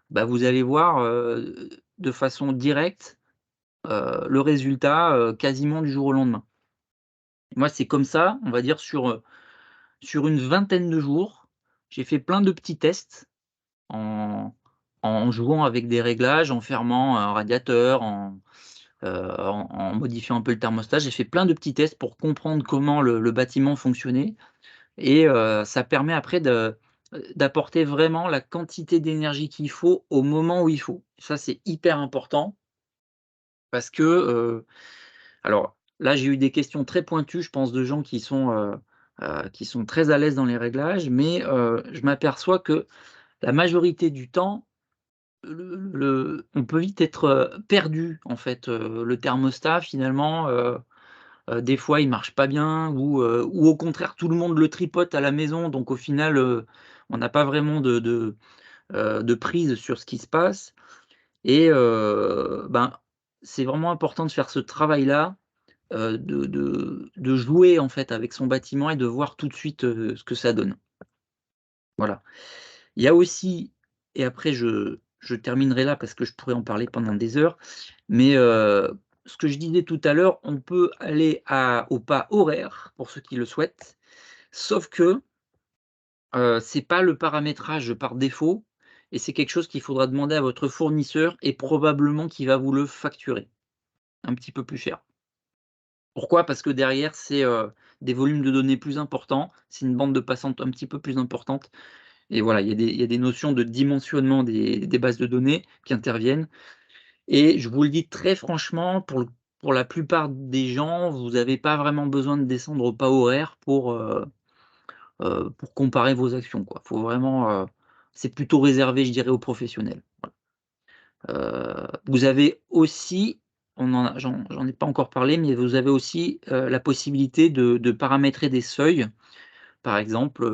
bah, vous allez voir de façon directe le résultat quasiment du jour au lendemain. Moi, c'est comme ça, on va dire sur une vingtaine de jours, j'ai fait plein de petits tests en jouant avec des réglages, en fermant un radiateur, en modifiant un peu le thermostat. J'ai fait plein de petits tests pour comprendre comment le bâtiment fonctionnait et ça permet après d'apporter vraiment la quantité d'énergie qu'il faut au moment où il faut. Ça, c'est hyper important parce que, alors là, j'ai eu des questions très pointues, je pense, de gens qui sont très à l'aise dans les réglages, mais je m'aperçois que la majorité du temps, on peut vite être perdu, en fait. Le thermostat, finalement, des fois, il marche pas bien ou au contraire, tout le monde le tripote à la maison, donc au final, on n'a pas vraiment de prise sur ce qui se passe et c'est vraiment important de faire ce travail-là, de jouer, en fait, avec son bâtiment et de voir tout de suite, ce que ça donne. Voilà. Il y a aussi et après je terminerai là parce que je pourrais en parler pendant des heures, mais ce que je disais tout à l'heure, on peut aller au pas horaire pour ceux qui le souhaitent, sauf que, c'est pas le paramétrage par défaut et c'est quelque chose qu'il faudra demander à votre fournisseur et probablement qu'il va vous le facturer un petit peu plus cher. Pourquoi? Parce que derrière, c'est des volumes de données plus importants, c'est une bande de passante un petit peu plus importante et voilà, il y a des notions de dimensionnement des bases de données qui interviennent et je vous le dis très franchement, pour la plupart des gens, vous n'avez pas vraiment besoin de descendre au pas horaire pour comparer vos actions, quoi. Faut vraiment, c'est plutôt réservé, je dirais, aux professionnels. Vous avez aussi, j'en ai pas encore parlé, mais vous avez aussi, la possibilité de paramétrer des seuils. Par exemple,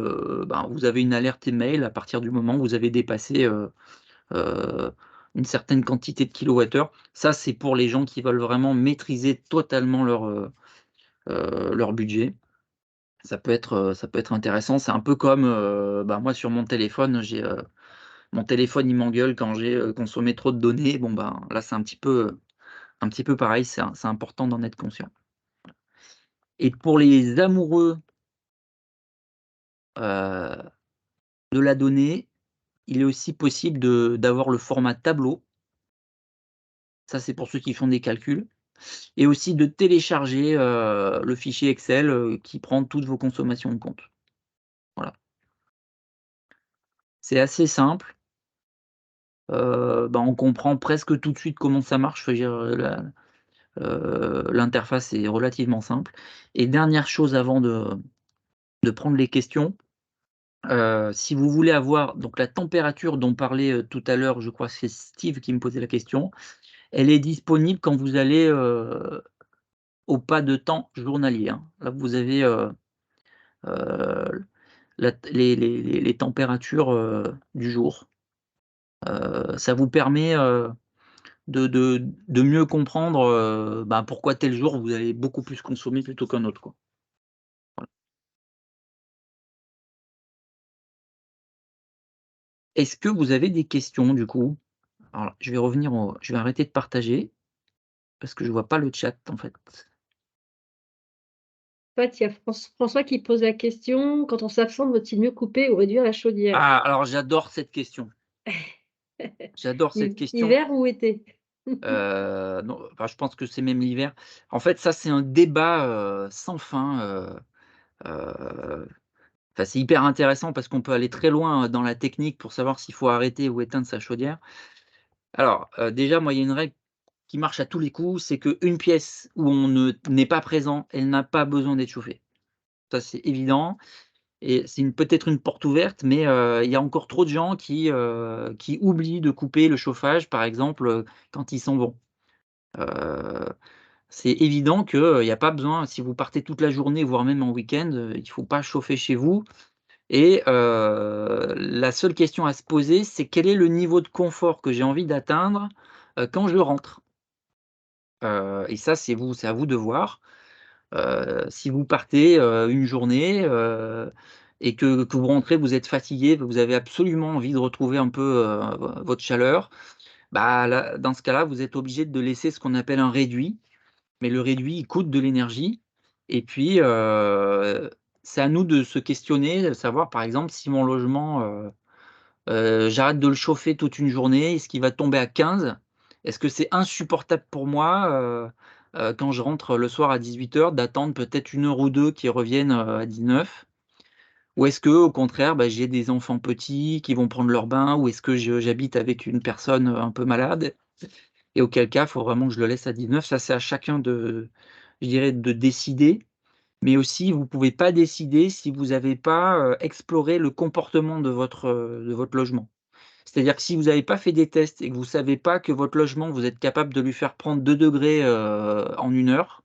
vous avez une alerte email à partir du moment où vous avez dépassé, heu, une certaine quantité de kilowattheures. Ça, c'est pour les gens qui veulent vraiment maîtriser totalement leur budget. Ça peut être intéressant. C'est un peu comme, moi sur mon téléphone, mon téléphone, il m'engueule quand j'ai, consommé trop de données. Bon, là, c'est un petit peu pareil, c'est important d'en être conscient. Et pour les amoureux, heu, de la donnée, il est aussi possible d'avoir le format tableau. Ça, c'est pour ceux qui font des calculs et aussi de télécharger, le fichier Excel, qui prend toutes vos consommations en compte. Voilà. C'est assez simple, on comprend presque tout de suite comment ça marche. Je veux dire, l'interface est relativement simple et dernière chose avant de prendre les questions, si vous voulez avoir donc la température dont parlait, tout à l'heure, je crois que c'est Steve qui me posait la question, elle est disponible quand vous allez, au pas de temps journalier, hein. Là, vous avez, heu, les températures, du jour. Ça vous permet, de mieux comprendre, pourquoi tel jour vous allez beaucoup plus consommer plutôt qu'un autre, quoi. Voilà. Est-ce que vous avez des questions du coup? Alors je vais arrêter de partager parce que je vois pas le chat en fait. En fait, il y a François qui pose la question: «Quand on s'absente, vaut-il mieux couper ou réduire la chaudière?» Ah alors j'adore cette question. J'adore cette question. Hiver ou été? Non, enfin, je pense que c'est même l'hiver. En fait, ça, c'est un débat, sans fin, enfin, c'est hyper intéressant parce qu'on peut aller très loin dans la technique pour savoir s'il faut arrêter ou éteindre sa chaudière. Alors, déjà, moi, il y a une règle qui marche à tous les coups, c'est qu'une pièce où on n'est pas présent, elle n'a pas besoin d'être chauffée. Ça, c'est évident et c'est peut-être une porte ouverte, mais il y a encore trop de gens qui oublient de couper le chauffage, par exemple, quand ils s'en vont. Heu, c'est évident qu'il y a pas besoin si vous partez toute la journée, voire même en week-end, il ne faut pas chauffer chez vous et la seule question à se poser, c'est quel est le niveau de confort que j'ai envie d'atteindre, quand je rentre? Et ça, c'est à vous de voir. Si vous partez, une journée, et que vous rentrez, vous êtes fatigué, que vous avez absolument envie de retrouver un peu, votre chaleur, bah, là, dans ce cas-là, vous êtes obligé de laisser ce qu'on appelle un réduit. Mais le réduit, il coûte de l'énergie et puis, c'est à nous de se questionner, de savoir, par exemple, si mon logement, j'arrête de le chauffer toute une journée, est-ce qu'il va tomber à 15? Est-ce que c'est insupportable pour moi, quand je rentre le soir à 18 heures, d'attendre peut-être 1 heure ou 2 qu'ils reviennent, à 19? Ou est-ce que, au contraire, bah, j'ai des enfants petits qui vont prendre leur bain? Ou est-ce que j'habite avec une personne, un peu malade? Et auquel cas, il faut vraiment que je le laisse à 19. Ça, c'est à chacun de, je dirais, de décider. Mais aussi, vous ne pouvez pas décider si vous n'avez pas, exploré le comportement de votre logement. C'est-à-dire que si vous n'avez pas fait des tests et que vous ne savez pas que votre logement, vous êtes capable de lui faire prendre 2 degrés, en 1 heure,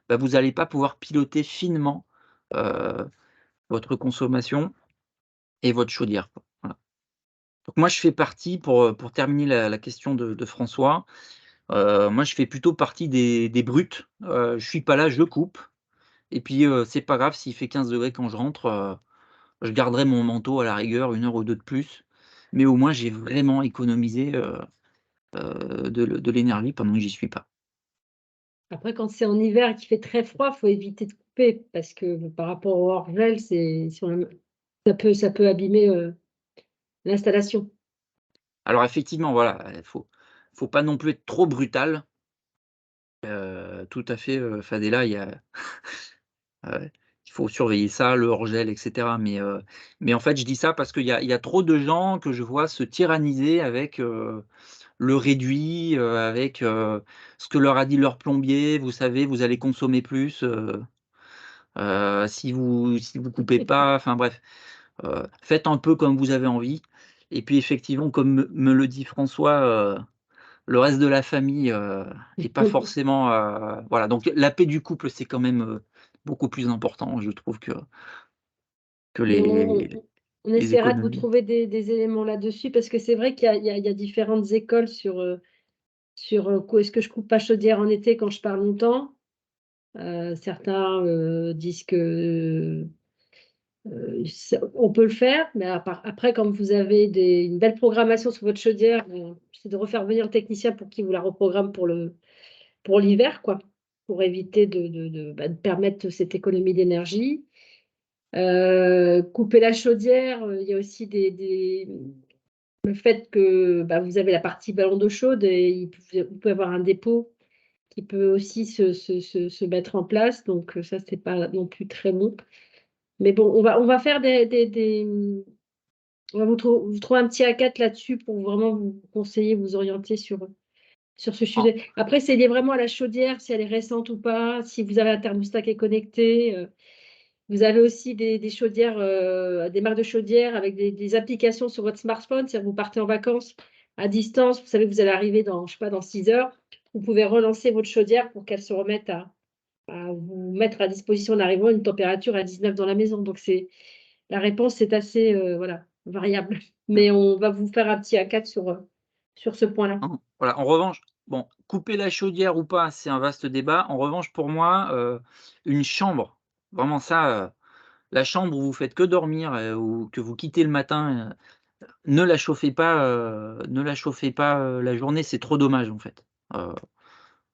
bah, vous n'allez pas pouvoir piloter finement, heu, votre consommation et votre chaudière, quoi. Voilà. Donc moi, je fais partie pour terminer la question de François, moi, je fais plutôt partie des brutes. Je suis pas là, je coupe et puis, c'est pas grave s'il fait 15 degrés quand je rentre, je garderai mon manteau à la rigueur 1 heure ou 2 de plus, mais au moins j'ai vraiment économisé, de l'énergie pendant que j'y suis pas. Après, quand c'est en hiver et qu'il fait très froid, il faut éviter de couper parce que par rapport au hors-gel, c'est sur le ça peut abîmer, l'installation. Alors effectivement, voilà, faut pas non plus être trop brutal, tout à fait, Fadela, il y a il faut surveiller ça, le hors-gel et cetera, mais en fait, je dis ça parce qu'il y a trop de gens que je vois se tyranniser avec, le réduit, avec, ce que leur a dit leur plombier. Vous savez, vous allez consommer plus, si vous coupez pas, enfin bref, faites un peu comme vous avez envie et puis effectivement, comme me le dit François, le reste de la famille, est pas forcément, voilà, donc la paix du couple, c'est quand même, beaucoup plus important, je trouve que Mais les on les essaiera de vous économies. trouver des éléments là-dessus parce que c'est vrai qu'il y a différentes écoles sur, est-ce que je coupe ma chaudière en été quand je pars longtemps? Certains, disent que, ça on peut le faire, mais après quand vous avez une belle programmation sur votre chaudière, c'est de refaire venir le technicien pour qu'il vous la reprogramme pour l'hiver, quoi, pour éviter de permettre cette économie d'énergie. Couper la chaudière, il y a aussi le fait que, bah, vous avez la partie ballon d'eau chaude et vous pouvez avoir un dépôt qui peut aussi se mettre en place, donc ça, c'est pas non plus très bon. Mais bon, on va faire on va vous trouver un petit A4 là-dessus pour vraiment vous conseiller, vous orienter sur ce En sujet. Après, c'est lié vraiment à la chaudière, si elle est récente ou pas, si vous avez un thermostat qui est connecté. Vous avez aussi des chaudières, des marques de chaudières avec des applications sur votre smartphone. C'est-à-dire, vous partez en vacances à distance, vous savez que vous allez arriver dans, je sais pas, dans 6 heures. Vous pouvez relancer votre chaudière pour qu'elle se remette à vous mettre à disposition en arrivant une température à 19 dans la maison. Donc la réponse est assez, voilà, variable. Mais on va vous faire un petit A4 sur ce point-là. voilà, en revanche, bon, couper la chaudière ou pas, c'est un vaste débat. En revanche, pour moi, une chambre, vraiment ça, la chambre où vous faites que dormir, ou que vous quittez le matin, ne la chauffez pas, la journée, c'est trop dommage, en fait.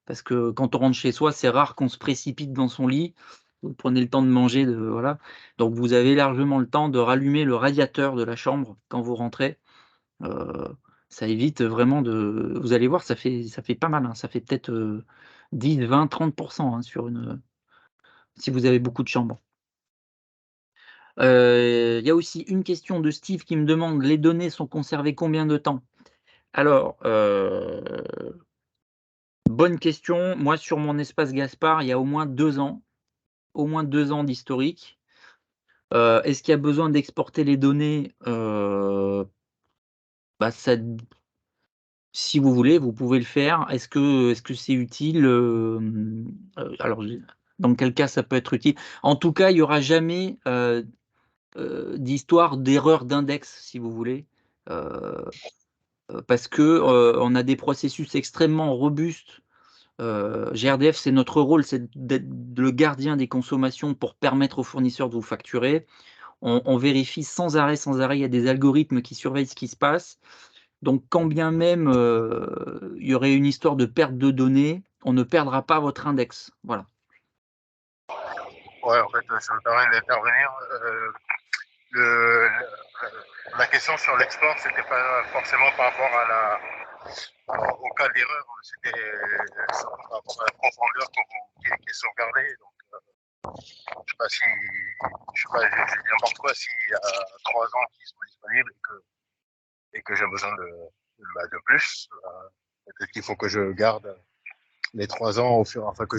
Parce que quand on rentre chez soi, c'est rare qu'on se précipite dans son lit. Vous prenez le temps de manger, de voilà. Donc vous avez largement le temps de rallumer le radiateur de la chambre quand vous rentrez. Heu, Ça évite vraiment de. Vous allez voir, ça fait pas mal, hein. Ça fait peut-être 10, 20, 30% hein, sur une. Si vous avez beaucoup de chambres. Il y a aussi une question de Steve qui me demande: «Les données sont conservées combien de temps?» Alors, bonne question. Moi, sur mon espace Gaspard, il y a au moins 2 ans. Au moins 2 ans d'historique. Est-ce qu'il y a besoin d'exporter les données? Bah, ça si vous voulez, vous pouvez le faire. Est-ce que c'est utile? Alors, dans quel cas ça peut être utile? En tout cas, il y aura jamais, d'histoire d'erreur d'index, si vous voulez, heu parce que, on a des processus extrêmement robustes. GRDF, c'est notre rôle, c'est d'être le gardien des consommations pour permettre aux fournisseurs de vous facturer. On vérifie sans arrêt, il y a des algorithmes qui surveillent ce qui se passe. Donc quand bien même, il y aurait une histoire de perte de données, on ne perdra pas votre index. Voilà. Ouais, en fait, ça me permet d'intervenir. La question sur l'export, c'était pas forcément par rapport au cas d'erreur, c'était par rapport à la profondeur qui est sauvegardée. Donc, je sais pas si, je sais pas, j'ai dit n'importe quoi, s'il y a 3 ans qui sont disponibles et que j'ai besoin de plus, peut-être qu'il faut que je garde les 3 ans enfin que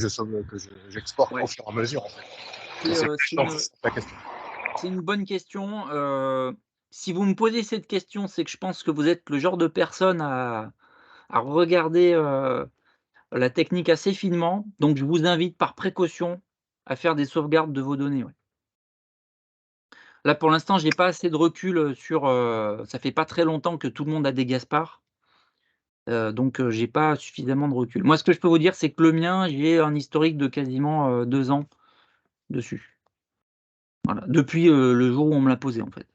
j'exporte Ouais. au fur et à mesure, en fait. C'est une bonne question. Si vous me posez cette question, c'est que je pense que vous êtes le genre de personne à regarder, la technique assez finement. Donc je vous invite par précaution à faire des sauvegardes de vos données, ouais. Là, pour l'instant, j'ai pas assez de recul, sur, ça fait pas très longtemps que tout le monde a des Gaspard, donc j'ai pas suffisamment de recul. Moi, ce que je peux vous dire, c'est que le mien, j'ai un historique de quasiment, 2 ans dessus. Voilà, depuis, le jour où on me l'a posé, en fait.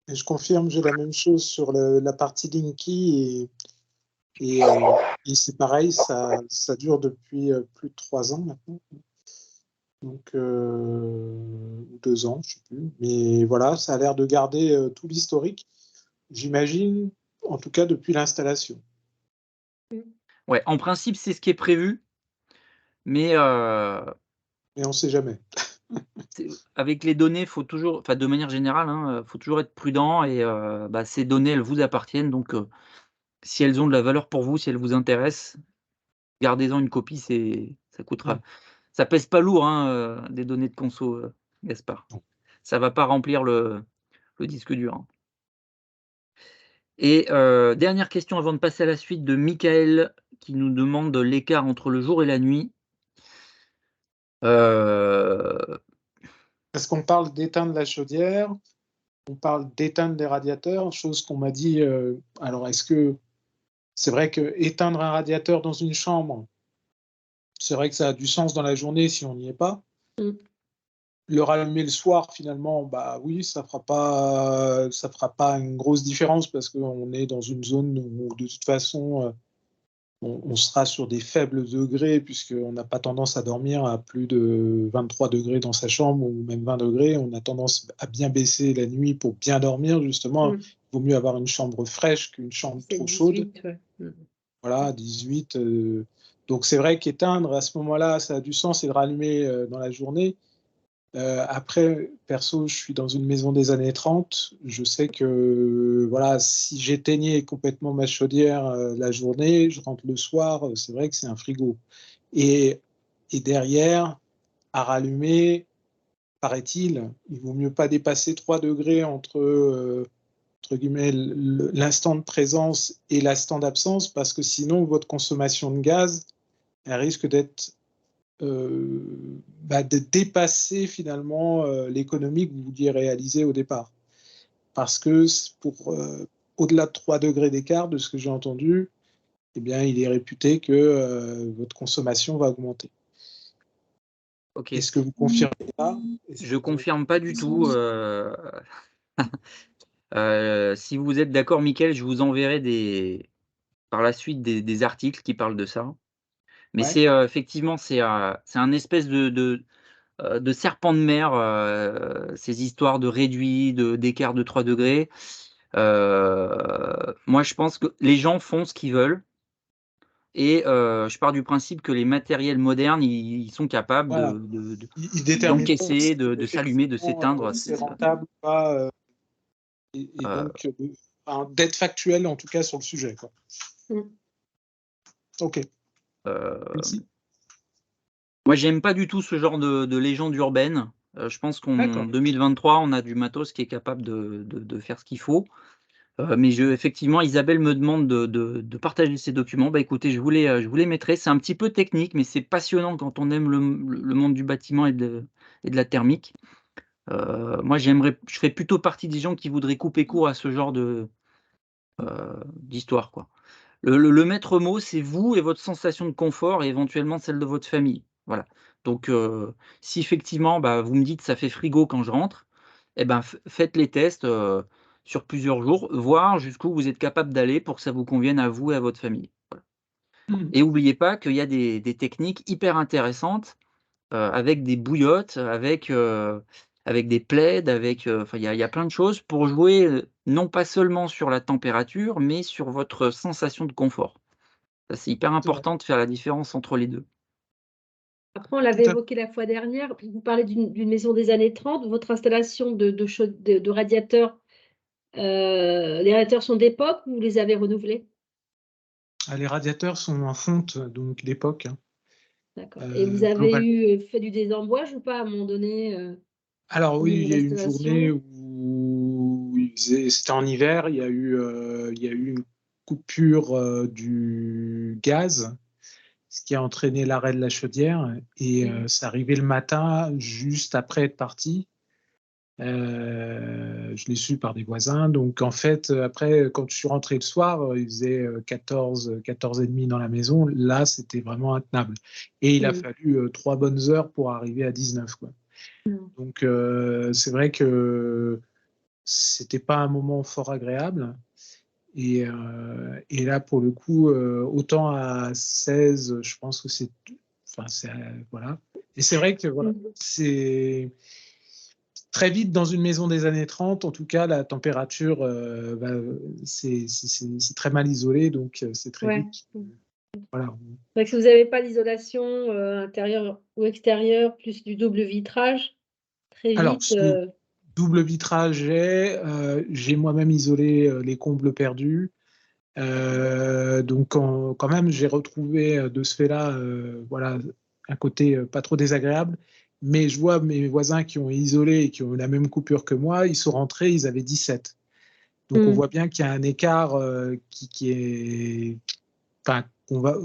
Et je confirme, j'ai la même chose sur la partie Linky et c'est pareil, ça dure depuis plus de 3 ans maintenant. Donc, 2 ans, je sais plus. Mais voilà, ça a l'air de garder tout l'historique, j'imagine, en tout cas depuis l'installation. Ouais, en principe, c'est ce qui est prévu, mais Mais on ne sait jamais. avec les données, faut toujours, enfin, de manière générale, hein, faut toujours être prudent et bah, ces données, elles vous appartiennent, donc si elles ont de la valeur pour vous, si elles vous intéressent, gardez-en une copie, ça coûtera. Ça pèse pas lourd, hein, des données de conso, Gaspard. Non. Ça va pas remplir le disque dur, hein. Et dernière question avant de passer à la suite de Michael qui nous demande l'écart entre le jour et la nuit. Parce qu'on parle d'éteindre la chaudière, on parle d'éteindre les radiateurs, chose qu'on m'a dit. Alors, est-ce que c'est vrai que éteindre un radiateur dans une chambre, c'est vrai que ça a du sens dans la journée si on n'y est pas. Le rallumer le soir, finalement, bah oui, ça fera pas une grosse différence parce qu'on est dans une zone où de toute façon, on sera sur des faibles degrés puisqu'on n'a pas tendance à dormir à plus de 23 degrés dans sa chambre ou même 20 degrés. On a tendance à bien baisser la nuit pour bien dormir, justement. Il vaut mieux avoir une chambre fraîche qu'une chambre trop chaude. Ouais. Voilà, 18. Donc c'est vrai qu'éteindre à ce moment-là, ça a du sens et de rallumer dans la journée. Après, perso, je suis dans une maison des années 30. Je sais que voilà, si j'éteignais complètement ma chaudière la journée, je rentre le soir, c'est vrai que c'est un frigo. Et derrière, à rallumer, paraît-il, il vaut mieux pas dépasser 3 degrés entre guillemets, l'instant de présence et l'instant d'absence, parce que sinon, votre consommation de gaz, elle risque d'être de dépasser finalement l'économie que vous vouliez réaliser au départ. Parce que pour au-delà de 3 degrés d'écart, de ce que j'ai entendu, eh bien, il est réputé que votre consommation va augmenter. OK. Est-ce que vous confirmez ça? Je confirme pas du tout. Si vous êtes d'accord, Mickaël, je vous enverrai par la suite des articles qui parlent de ça. Mais Ouais. c'est effectivement, c'est un espèce de serpent de mer, ces histoires de réduit, d'écart de 3 degrés. Moi, je pense que les gens font ce qu'ils veulent et je pars du principe que les matériels modernes, ils sont capables Voilà. Ils détermineront d'encaisser, si de s'allumer, de effectivement, s'éteindre. c'est rentable ou pas, et donc d'être factuel en tout cas sur le sujet, quoi. Ok. Merci. Moi, j'aime pas du tout ce genre de légende urbaine. Je pense qu'en D'accord. 2023, on a du matos qui est capable de faire ce qu'il faut. Mais effectivement, Isabelle me demande de partager ces documents. Bah, écoutez, je vous les mettrai. C'est un petit peu technique, mais c'est passionnant quand on aime le monde du bâtiment et de la thermique. Moi, je fais plutôt partie des gens qui voudraient couper court à ce genre d'histoire, quoi. Le maître mot, c'est vous et votre sensation de confort et éventuellement celle de votre famille. Voilà. Donc, si effectivement, bah, vous me dites: «Ça fait frigo quand je rentre», et ben, faites les tests, sur plusieurs jours, voir jusqu'où vous êtes capable d'aller pour que ça vous convienne à vous et à votre famille. Voilà. Et n'oubliez pas qu'il y a des techniques hyper intéressantes, avec des bouillottes, avec des plaids, enfin, il y a plein de choses pour jouer, non pas seulement sur la température, mais sur votre sensation de confort. Ça, c'est hyper C'est vrai. important de faire la différence entre les 2. Après, on l'avait Tout à- évoqué la fois dernière, vous parlez d'une maison des années 30, votre installation de radiateurs, les radiateurs sont d'époque ou vous les avez renouvelés? Les radiateurs sont en fonte, donc d'époque, hein. D'accord. Et vous avez Globalement. fait du désembouage ou pas à un moment donné Alors au oui, niveau il y a eu une journée d'installation? où c'était en hiver, il y a eu une coupure du gaz, ce qui a entraîné l'arrêt de la chaudière, et c'est arrivé le matin, juste après être parti. Je l'ai su par des voisins. Donc, en fait, après, quand je suis rentré le soir, il faisait 14 et demi dans la maison. Là, c'était vraiment intenable. Et il a fallu 3 bonnes heures pour arriver à 19, quoi. Donc, c'est vrai que c'était pas un moment fort agréable. Et là, pour le coup, autant à 16, je pense que c'est. Enfin, voilà. Et c'est vrai que voilà, c'est très vite dans une maison des années 30, en tout cas, la température, c'est très mal isolé, donc c'est très Ouais. vite. Voilà. Donc, si vous n'avez pas d'isolation intérieure ou extérieure, plus du double vitrage, très Alors, vite. double vitrage, j'ai moi-même isolé les combles perdus. Donc, quand même, j'ai retrouvé de ce fait-là, voilà, un côté pas trop désagréable. Mais je vois mes voisins qui ont isolé et qui ont eu la même coupure que moi, ils sont rentrés, ils avaient 17. Donc, on voit bien qu'il y a un écart qui est, enfin,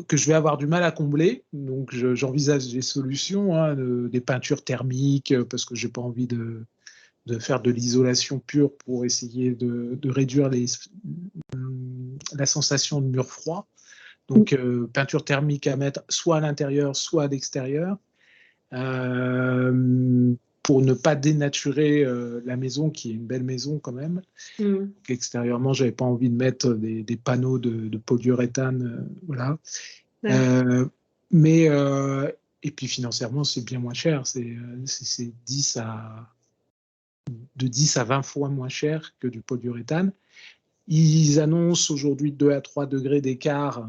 que je vais avoir du mal à combler. Donc, j'envisage des solutions, hein, des peintures thermiques, parce que j'ai pas envie de faire de l'isolation pure pour essayer de réduire la sensation de mur froid. Donc, peinture thermique à mettre soit à l'intérieur, soit à l'extérieur, pour ne pas dénaturer la maison, qui est une belle maison quand même. Donc, extérieurement, j'avais pas envie de mettre des panneaux de polyuréthane, voilà. Mais et puis financièrement, c'est bien moins cher. C'est de 10 à 20 fois moins cher que du polyuréthane. Ils annoncent aujourd'hui 2 à 3 degrés d'écart,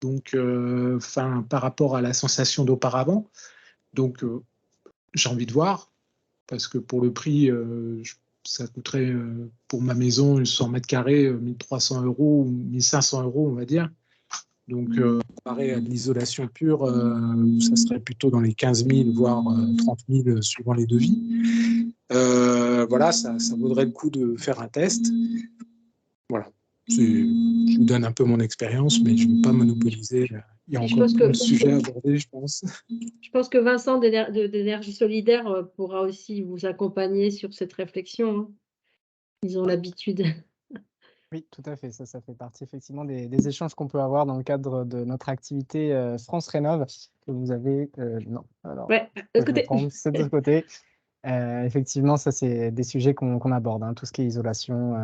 donc, par rapport à la sensation d'auparavant. Donc, j'ai envie de voir, parce que pour le prix, ça coûterait pour ma maison 100 mètres carrés, 1300 € ou 1500 €, on va dire. Donc, comparé à de l'isolation pure, ça serait plutôt dans les 15 000, voire 30 000 suivant les devis. Voilà, ça vaudrait le coup de faire un test. Voilà. Je vous donne un peu mon expérience, mais je ne veux pas monopoliser. Il y a encore plein de sujets à aborder, je pense. Je pense que Vincent d'Énergie Solidaire pourra aussi vous accompagner sur cette réflexion, hein. Ils ont l'habitude. Oui, tout à fait. Ça fait partie effectivement des échanges qu'on peut avoir dans le cadre de notre activité France Rénov que vous avez. Non, alors, Ouais, de l'autre côté. c'est de ce côté. Effectivement, ça, c'est des sujets qu'on aborde, hein, tout ce qui est isolation,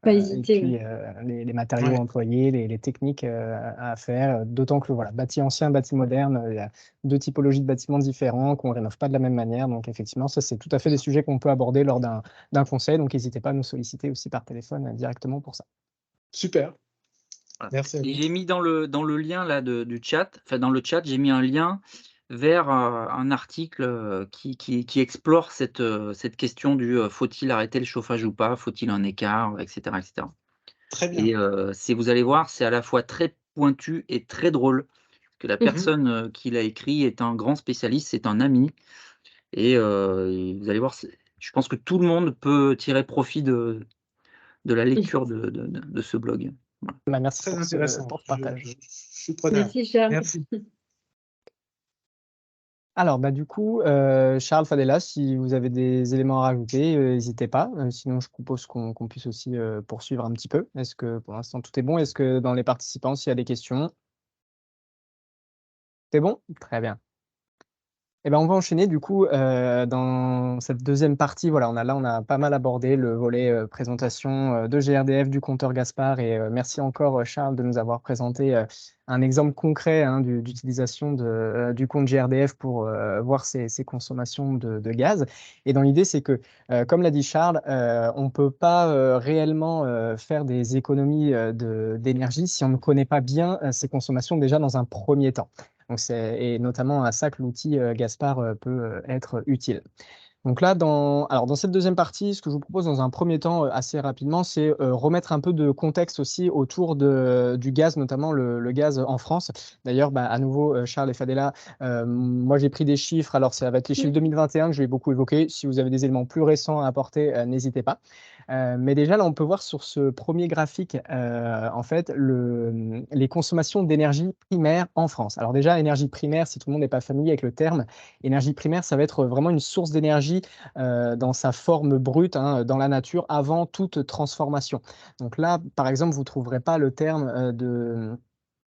Pas et hésiter. puis les matériaux Ouais. employés, les techniques à faire. D'autant que voilà, bâti ancien, bâti moderne, il y a deux typologies de bâtiments différents qu'on ne rénove pas de la même manière. Donc, effectivement, ça, c'est tout à fait des sujets qu'on peut aborder lors d'un conseil. Donc, n'hésitez pas à nous solliciter aussi par téléphone directement pour ça. Super. Voilà. Merci à Et vous. j'ai mis dans le lien là du chat, enfin dans le chat, j'ai mis un lien vers un article qui explore cette question du faut-il arrêter le chauffage ou pas, faut-il un écart, etc., etc. Très bien. Et vous allez voir, c'est à la fois très pointu et très drôle, parce que la personne qui l'a écrit est un grand spécialiste, c'est un ami, et vous allez voir, je pense que tout le monde peut tirer profit de la lecture de ce blog. Voilà. Bah, merci Très pour intéressant. pour ce partage. Je suis preneur. Merci, Charles. Merci. Alors, bah, du coup, Charles, Fadela, si vous avez des éléments à rajouter, n'hésitez pas. Sinon, je propose qu'on puisse aussi poursuivre un petit peu. Est-ce que pour l'instant tout est bon? Est-ce que dans les participants, s'il y a des questions? C'est bon? Très bien. Eh ben, on va enchaîner du coup dans cette deuxième partie. Voilà, on a pas mal abordé le volet présentation de GRDF du compteur Gaspard, et merci encore Charles de nous avoir présenté un exemple concret, hein, d'utilisation du compte GRDF pour voir ses consommations de gaz. Et dans l'idée, c'est que, comme l'a dit Charles, on ne peut pas réellement faire des économies d'énergie si on ne connaît pas bien ses consommations déjà dans un premier temps. Donc et notamment à ça que l'outil Gaspard peut être utile. Donc là, dans cette deuxième partie, ce que je vous propose dans un premier temps, assez rapidement, c'est remettre un peu de contexte aussi autour du gaz, notamment le gaz en France. D'ailleurs, bah, à nouveau, Charles et Fadela, moi j'ai pris des chiffres. Alors, ça va être les chiffres 2021 que je vais beaucoup évoquer. Si vous avez des éléments plus récents à apporter, n'hésitez pas. Mais déjà, là, on peut voir sur ce premier graphique, en fait, les consommations d'énergie primaire en France. Alors déjà, énergie primaire, si tout le monde n'est pas familier avec le terme, énergie primaire, ça va être vraiment une source d'énergie dans sa forme brute, hein, dans la nature, avant toute transformation. Donc là, par exemple, vous ne trouverez pas le terme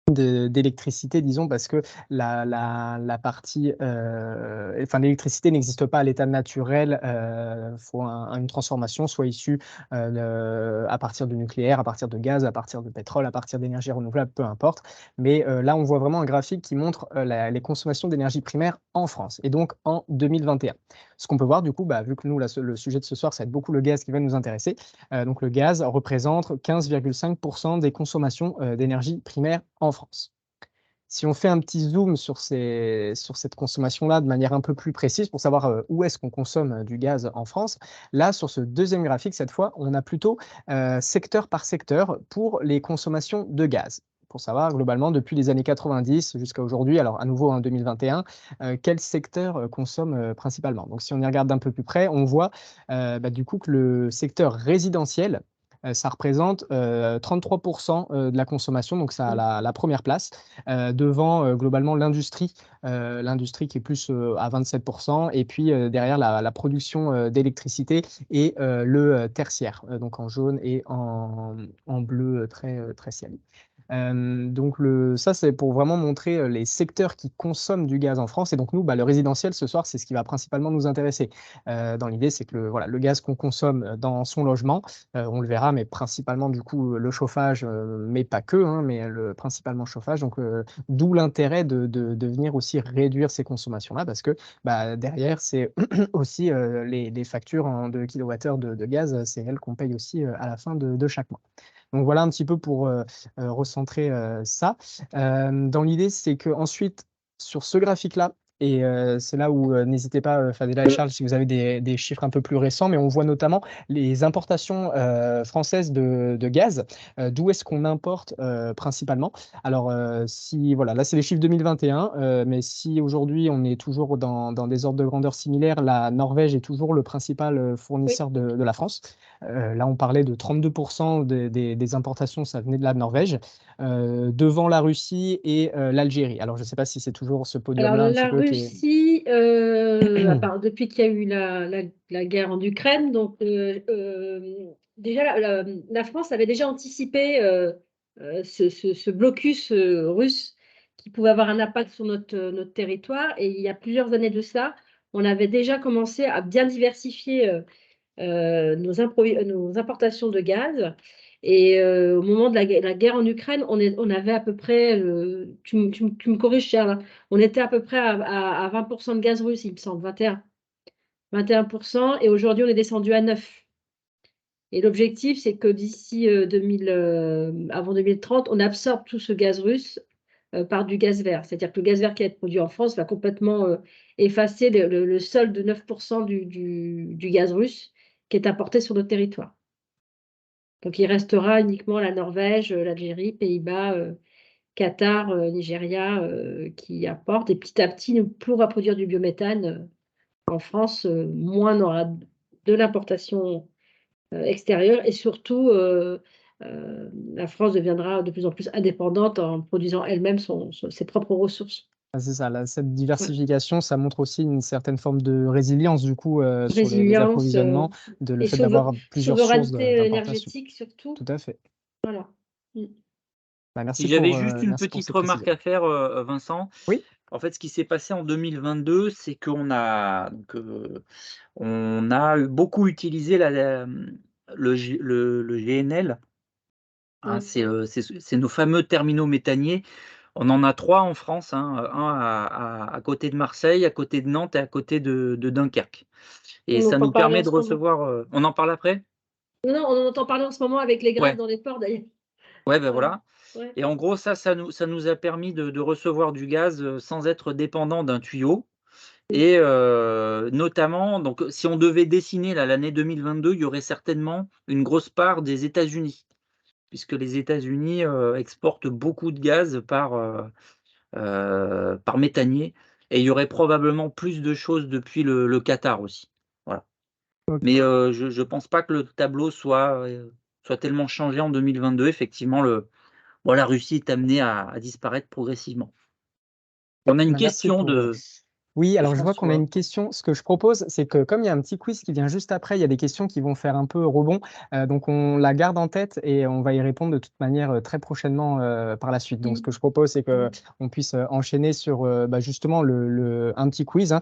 d'électricité, disons, parce que la partie, enfin, l'électricité n'existe pas à l'état naturel. Il faut une transformation, soit issue à partir du nucléaire, à partir de gaz, à partir de pétrole, à partir d'énergie renouvelable, peu importe. Mais là, on voit vraiment un graphique qui montre les consommations d'énergie primaire en France, et donc en 2021. Ce qu'on peut voir, du coup, bah, vu que nous, le sujet de ce soir, ça va être beaucoup le gaz qui va nous intéresser. Donc le gaz représente 15,5% des consommations d'énergie primaire en France. Si on fait un petit zoom sur cette consommation-là de manière un peu plus précise pour savoir où est-ce qu'on consomme du gaz en France, là, sur ce deuxième graphique, cette fois, on a plutôt secteur par secteur pour les consommations de gaz. Pour savoir globalement, depuis les années 90 jusqu'à aujourd'hui, alors à nouveau en 2021, quel secteur consomme principalement. Donc si on y regarde d'un peu plus près, on voit du coup que le secteur résidentiel, ça représente 33% de la consommation, donc ça a la première place, devant globalement l'industrie qui est plus à 27%, et puis derrière la production d'électricité et le tertiaire, donc en jaune et en bleu très ciel. Donc ça, c'est pour vraiment montrer les secteurs qui consomment du gaz en France. Et donc nous, bah, le résidentiel, ce soir, c'est ce qui va principalement nous intéresser. Dans l'idée, c'est que le gaz qu'on consomme dans son logement, on le verra, mais principalement du coup le chauffage, mais pas que, hein, mais principalement le chauffage. Donc d'où l'intérêt de venir aussi réduire ces consommations-là, parce que bah, derrière, c'est aussi les factures de kilowattheure de gaz, c'est elles qu'on paye aussi à la fin de chaque mois. Donc voilà un petit peu pour recentrer ça. Dans l'idée, c'est qu'ensuite, sur ce graphique-là, et c'est là où n'hésitez pas, Fadela et Charles, si vous avez des chiffres un peu plus récents, mais on voit notamment les importations françaises de gaz. D'où est-ce qu'on importe principalement? Alors, voilà, là, c'est les chiffres 2021, mais si aujourd'hui, on est toujours dans des ordres de grandeur similaires, la Norvège est toujours le principal fournisseur de la France. Là, on parlait de 32% des importations, ça venait de la Norvège, devant la Russie et l'Algérie. Alors, je ne sais pas si c'est toujours ce Alors, podium-là un petit la peu qui est... Russie, depuis qu'il y a eu la guerre en Ukraine, donc déjà la France avait déjà anticipé ce blocus russe qui pouvait avoir un impact sur notre territoire. Et il y a plusieurs années de ça, on avait déjà commencé à bien diversifier nos importations de gaz. Et au moment de la guerre en Ukraine, on avait à peu près, tu me corriges, Charles, hein, on était à peu près à 20% de gaz russe, il me semble, 21%, et aujourd'hui, on est descendu à 9%. Et l'objectif, c'est que d'ici avant 2030, on absorbe tout ce gaz russe par du gaz vert. C'est-à-dire que le gaz vert qui va être produit en France va complètement effacer le solde de 9% du gaz russe qui est importé sur notre territoire. Donc, il restera uniquement la Norvège, l'Algérie, Pays-Bas, Qatar, Nigeria qui apportent. Et petit à petit, plus on va produire du biométhane en France, moins on aura de l'importation extérieure. Et surtout, la France deviendra de plus en plus indépendante en produisant elle-même ses propres ressources. Ah, c'est ça, cette Ouais. diversification, ça montre aussi une certaine forme de résilience du coup sur les Résilience approvisionnements, le et fait d'avoir plusieurs sources souveraineté d'importation. énergétique surtout. Tout à fait. Voilà. Bah, Si j'avais juste une merci pour petite ces remarque précisions. à faire, Vincent. Oui, En fait, ce qui s'est passé en 2022, c'est qu'on a donc, on a beaucoup utilisé le GNL, hein, Ouais. c'est nos fameux terminaux méthaniers. On en a 3 en France, hein, un à côté de Marseille, à côté de Nantes et à côté de Dunkerque, et On ça entend nous parler permet en de ce moment. recevoir, on en parle après? Non, on en entend parler en ce moment avec les grèves Ouais, dans les ports d'ailleurs. ouais, ben Voilà. voilà. Ouais. Et en gros, ça nous a permis de recevoir du gaz, sans être dépendant d'un tuyau. Et notamment, donc si on devait dessiner là l'année 2022, il y aurait certainement une grosse part des États-Unis, puisque les États-Unis, exportent beaucoup de gaz par méthanier, et il y aurait probablement plus de choses depuis le Qatar aussi. Voilà. ok. Mais je pense pas que le tableau soit tellement changé en 2022. Effectivement, la Russie est amenée à disparaître progressivement. On a une Bah, merci question pour. Oui, de alors je vois qu'on a François. une question. Ce que je propose, c'est que comme il y a un petit quiz qui vient juste après, il y a des questions qui vont faire un peu rebond. Donc on la garde en tête et on va y répondre de toute manière très prochainement par la suite. Donc ce que je propose, c'est qu'on puisse enchaîner sur justement un petit quiz, hein.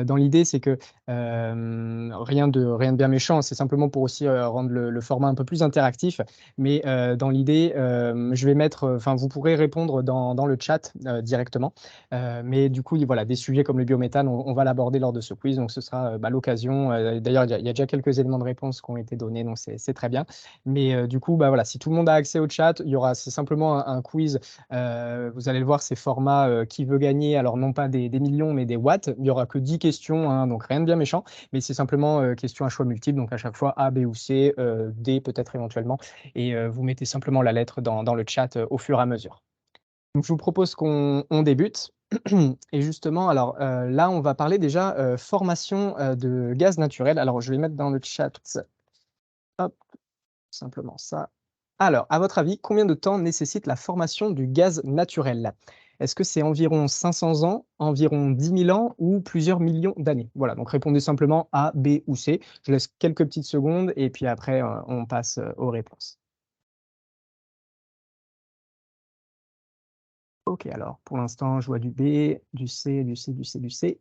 Dans l'idée, c'est que rien de bien méchant, c'est simplement pour aussi rendre le format un peu plus interactif. Mais dans l'idée, je vais vous pourrez répondre dans le chat directement. Mais du coup, voilà, des sujets comme le biométhane, on va l'aborder lors de ce quiz, donc ce sera l'occasion. D'ailleurs, il y a déjà quelques éléments de réponse qui ont été donnés, donc c'est très bien. Mais du coup, voilà, si tout le monde a accès au chat, c'est simplement un quiz. Vous allez le voir, c'est format qui veut gagner, alors non pas des millions, mais des watts. Il n'y aura que 10 questions, hein, donc rien de bien méchant, mais c'est simplement questions à choix multiples, donc à chaque fois A, B ou C, D peut-être éventuellement, et vous mettez simplement la lettre dans le chat au fur et à mesure. Donc, je vous propose qu'on débute. Et justement, alors là, on va parler déjà formation de gaz naturel. Alors, je vais mettre dans le chat, hop, simplement ça. Alors, à votre avis, combien de temps nécessite la formation du gaz naturel? Est-ce que c'est environ 500 ans, environ 10 000 ans ou plusieurs millions d'années? Voilà, donc répondez simplement A, B ou C. Je laisse quelques petites secondes et puis après, on passe aux réponses. Ok, alors pour l'instant, je vois du B, du C, du C, du C, du C.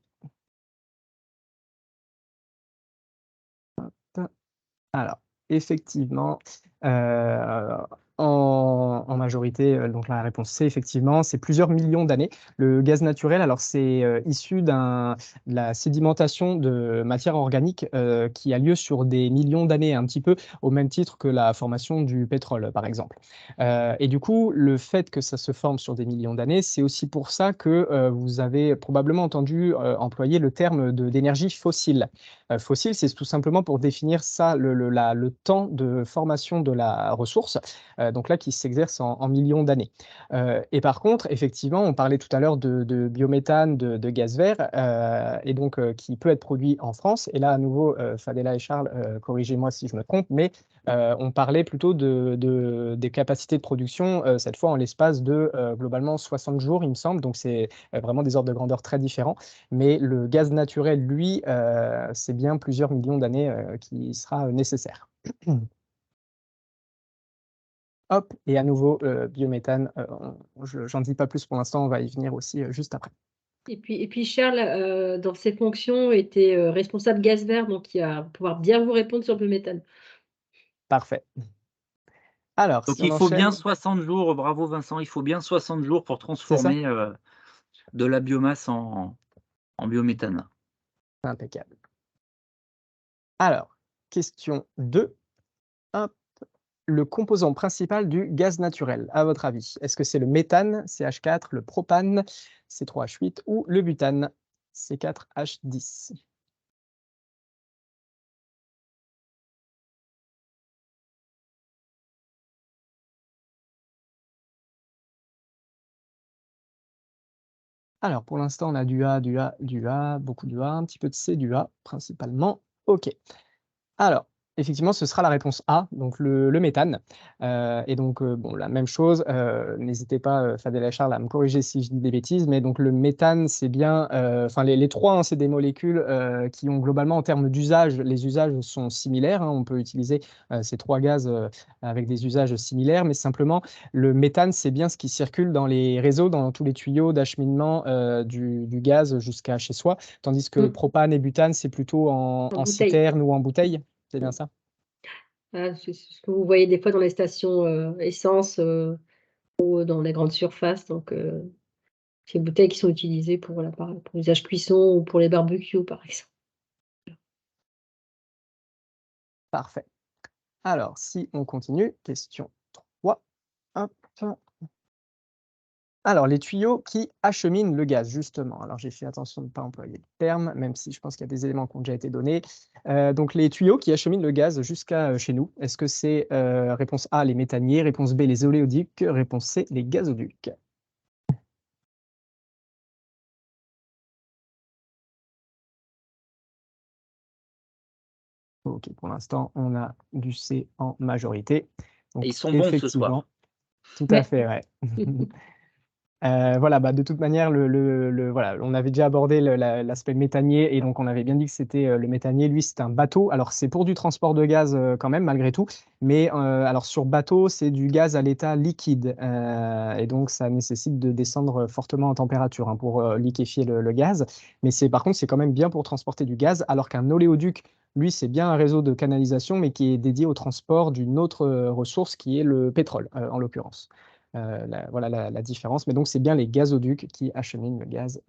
Hop. Alors, effectivement, en majorité, donc la réponse C, effectivement, c'est plusieurs millions d'années. Le gaz naturel, alors c'est issu de la sédimentation de matière organique qui a lieu sur des millions d'années, un petit peu au même titre que la formation du pétrole, par exemple. Et du coup, le fait que ça se forme sur des millions d'années, c'est aussi pour ça que vous avez probablement entendu employer le terme d'énergie fossile. Fossile, c'est tout simplement pour définir ça, le temps de formation de la ressource, donc là, qui s'exerce en millions d'années. Et par contre, effectivement, on parlait tout à l'heure de biométhane, de gaz vert, et donc qui peut être produit en France. Et là, à nouveau, Fadela et Charles, corrigez-moi si je me trompe, mais on parlait plutôt des capacités de production, cette fois en l'espace de globalement 60 jours, il me semble. Donc, c'est vraiment des ordres de grandeur très différents. Mais le gaz naturel, lui, c'est bien plusieurs millions d'années qui sera nécessaire. Hop, et à nouveau, biométhane, j'en dis pas plus pour l'instant, on va y venir aussi juste après. Et puis Charles, dans ses fonctions, était responsable gaz vert, donc il va pouvoir bien vous répondre sur le biométhane. Parfait. Alors, Donc si on il faut bien enchaîne, 60 jours, bravo Vincent, il faut bien 60 jours pour c'est ça? transformer de la biomasse en biométhane. Impeccable. Alors, question 2. Hop. Le composant principal du gaz naturel, à votre avis? Est-ce que c'est le méthane, CH4, le propane, C3H8 ou le butane, C4H10? Alors, pour l'instant, on a du A, du A, du A, beaucoup du A, un petit peu de C, du A, principalement. OK. Alors, effectivement, ce sera la réponse A, donc le méthane. Et donc, bon, la même chose, n'hésitez pas, Fadel et Charles, à me corriger si je dis des bêtises, mais donc le méthane, c'est bien, enfin les 3, hein, c'est des molécules qui ont globalement, en termes d'usage, les usages sont similaires, hein. On peut utiliser ces 3 gaz avec des usages similaires, mais simplement, le méthane, c'est bien ce qui circule dans les réseaux, dans tous les tuyaux d'acheminement du gaz jusqu'à chez soi, tandis que propane et butane, c'est plutôt en En bouteille. citerne ou en bouteille. C'est bien ça? Ah, c'est ce que vous voyez des fois dans les stations essence ou dans les grandes surfaces. Donc, ces bouteilles qui sont utilisées pour, voilà, pour l'usage cuisson ou pour les barbecues, par exemple. Parfait. Alors, si on continue, question 3. Hop. Alors, les tuyaux qui acheminent le gaz, justement. Alors, j'ai fait attention de ne pas employer le terme, même si je pense qu'il y a des éléments qui ont déjà été donnés. Donc, les tuyaux qui acheminent le gaz jusqu'à chez nous, est-ce que c'est réponse A, les méthaniers, réponse B, les oléoducs, réponse C, les gazoducs? OK, pour l'instant, on a du C en majorité. Donc, Et ils sont bons ce effectivement, soir. tout à fait, ouais. Voilà, bah, de toute manière, voilà, on avait déjà abordé l'aspect méthanier et donc on avait bien dit que c'était le méthanier, lui, c'est un bateau. Alors, c'est pour du transport de gaz quand même, malgré tout, mais alors sur bateau, c'est du gaz à l'état liquide et donc ça nécessite de descendre fortement en température, hein, pour liquéfier le gaz. Mais par contre, c'est quand même bien pour transporter du gaz, alors qu'un oléoduc, lui, c'est bien un réseau de canalisation, mais qui est dédié au transport d'une autre ressource qui est le pétrole, en l'occurrence. Voilà la différence. Mais donc, c'est bien les gazoducs qui acheminent le gaz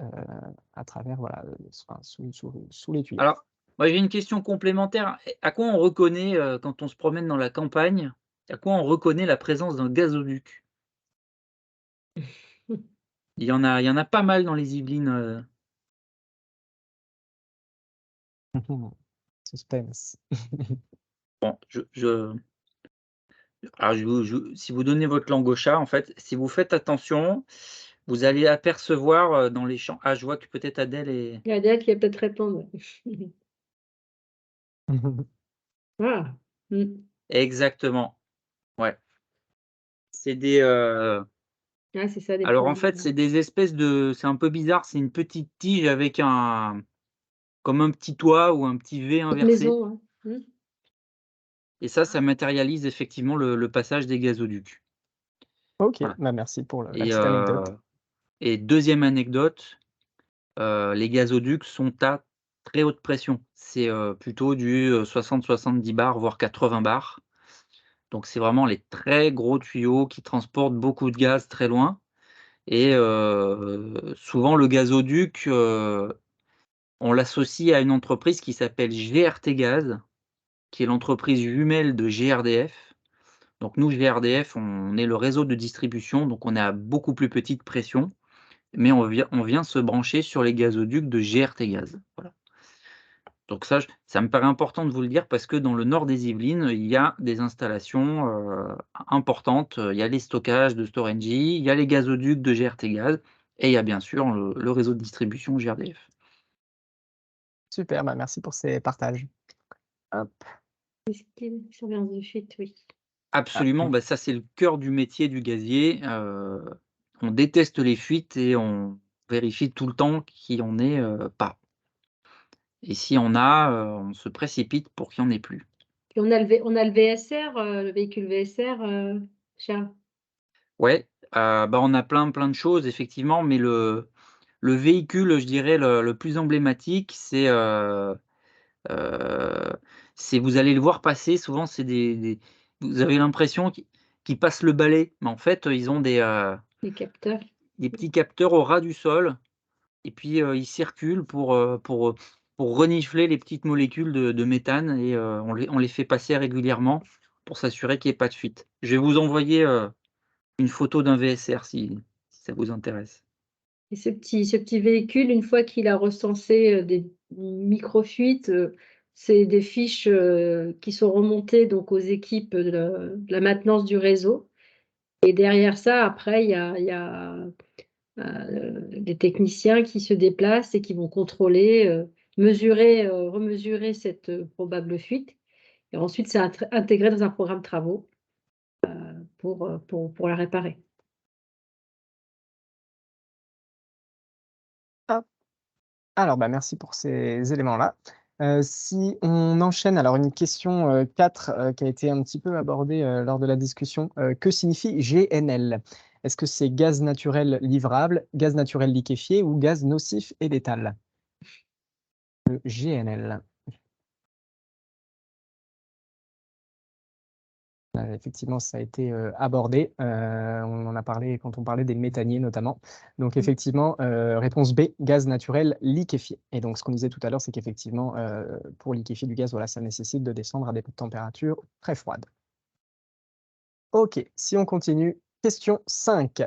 à travers, voilà, enfin, sous les tuyaux. Alors, moi j'ai une question complémentaire. À quoi on reconnaît, quand on se promène dans la campagne, à quoi on reconnaît la présence d'un gazoduc? Il y en a pas mal dans les Yvelines. Suspense. Bon, alors si vous donnez votre langue au chat, en fait, si vous faites attention, vous allez apercevoir, dans les champs, je vois que peut-être Adèle est Il y a Adèle qui va peut-être répondre. Ah! exactement, ouais. C'est des, Ah, c'est ça, des alors en points. fait, c'est des espèces c'est un peu bizarre, c'est une petite tige avec comme un petit toit ou un petit V Petite inversé, maison, hein. et ça matérialise effectivement le passage des gazoducs. OK, Voilà. bah, merci pour la Et petite anecdote. et 2e anecdote, les gazoducs sont à très haute pression. C'est, plutôt du, 60-70 bars, voire 80 bars. Donc c'est vraiment les très gros tuyaux qui transportent beaucoup de gaz très loin, et souvent le gazoduc, on l'associe à une entreprise qui s'appelle GRT Gaz, qui est l'entreprise jumelle de GRDF. Donc nous, GRDF, on est le réseau de distribution, donc on est à beaucoup plus petite pression, mais on vient se brancher sur les gazoducs de GRT Gaz. Voilà. Donc ça me paraît important de vous le dire parce que dans le nord des Yvelines, il y a des installations, importantes. Il y a les stockages de Storengy, il y a les gazoducs de GRT Gaz et il y a bien sûr le réseau de distribution GRDF. Super, bah, merci pour ces partages. Hop. Surveillance de fuite, oui. Ah, Absolument, bah, ça c'est le cœur du métier du gazier. On déteste les fuites et on vérifie tout le temps qu'il y en ait, pas. Et s'il y en a, on se précipite pour qu'il y en ait plus. Puis on a le VSR, le véhicule VSR, Charles? Ouais, bah, on a plein de choses effectivement, mais le le véhicule, je dirais, le plus emblématique, vous allez le voir passer, souvent, c'est vous avez l'impression qu'ils passent le balai, mais en fait, ils ont Les capteurs. des petits capteurs au ras du sol et puis, ils circulent pour renifler les petites molécules de méthane et on les fait passer régulièrement pour s'assurer qu'il y ait pas de fuite. Je vais vous envoyer, une photo d'un VSR si ça vous intéresse. Et ce petit véhicule, une fois qu'il a recensé des micro-fuites, c'est des fiches qui sont remontées donc aux équipes de la maintenance du réseau. Et derrière ça, après, il y a des techniciens qui se déplacent et qui vont contrôler, remesurer cette probable fuite. Et ensuite, c'est intégré dans un programme de travaux pour la réparer. Hop. Alors, merci pour ces éléments-là. Si on enchaîne, alors une question 4 qui a été un petit peu abordée lors de la discussion. Que signifie GNL? Est-ce que c'est gaz naturel livrable, gaz naturel liquéfié ou gaz nocif et létal? Le GNL. Effectivement, ça a été abordé. On en a parlé quand on parlait des méthaniers notamment. Donc effectivement, réponse B, gaz naturel liquéfié. Et donc ce qu'on disait tout à l'heure, c'est qu'effectivement, pour liquéfier du gaz, voilà, ça nécessite de descendre à des températures très froides. Ok, si on continue, question 5.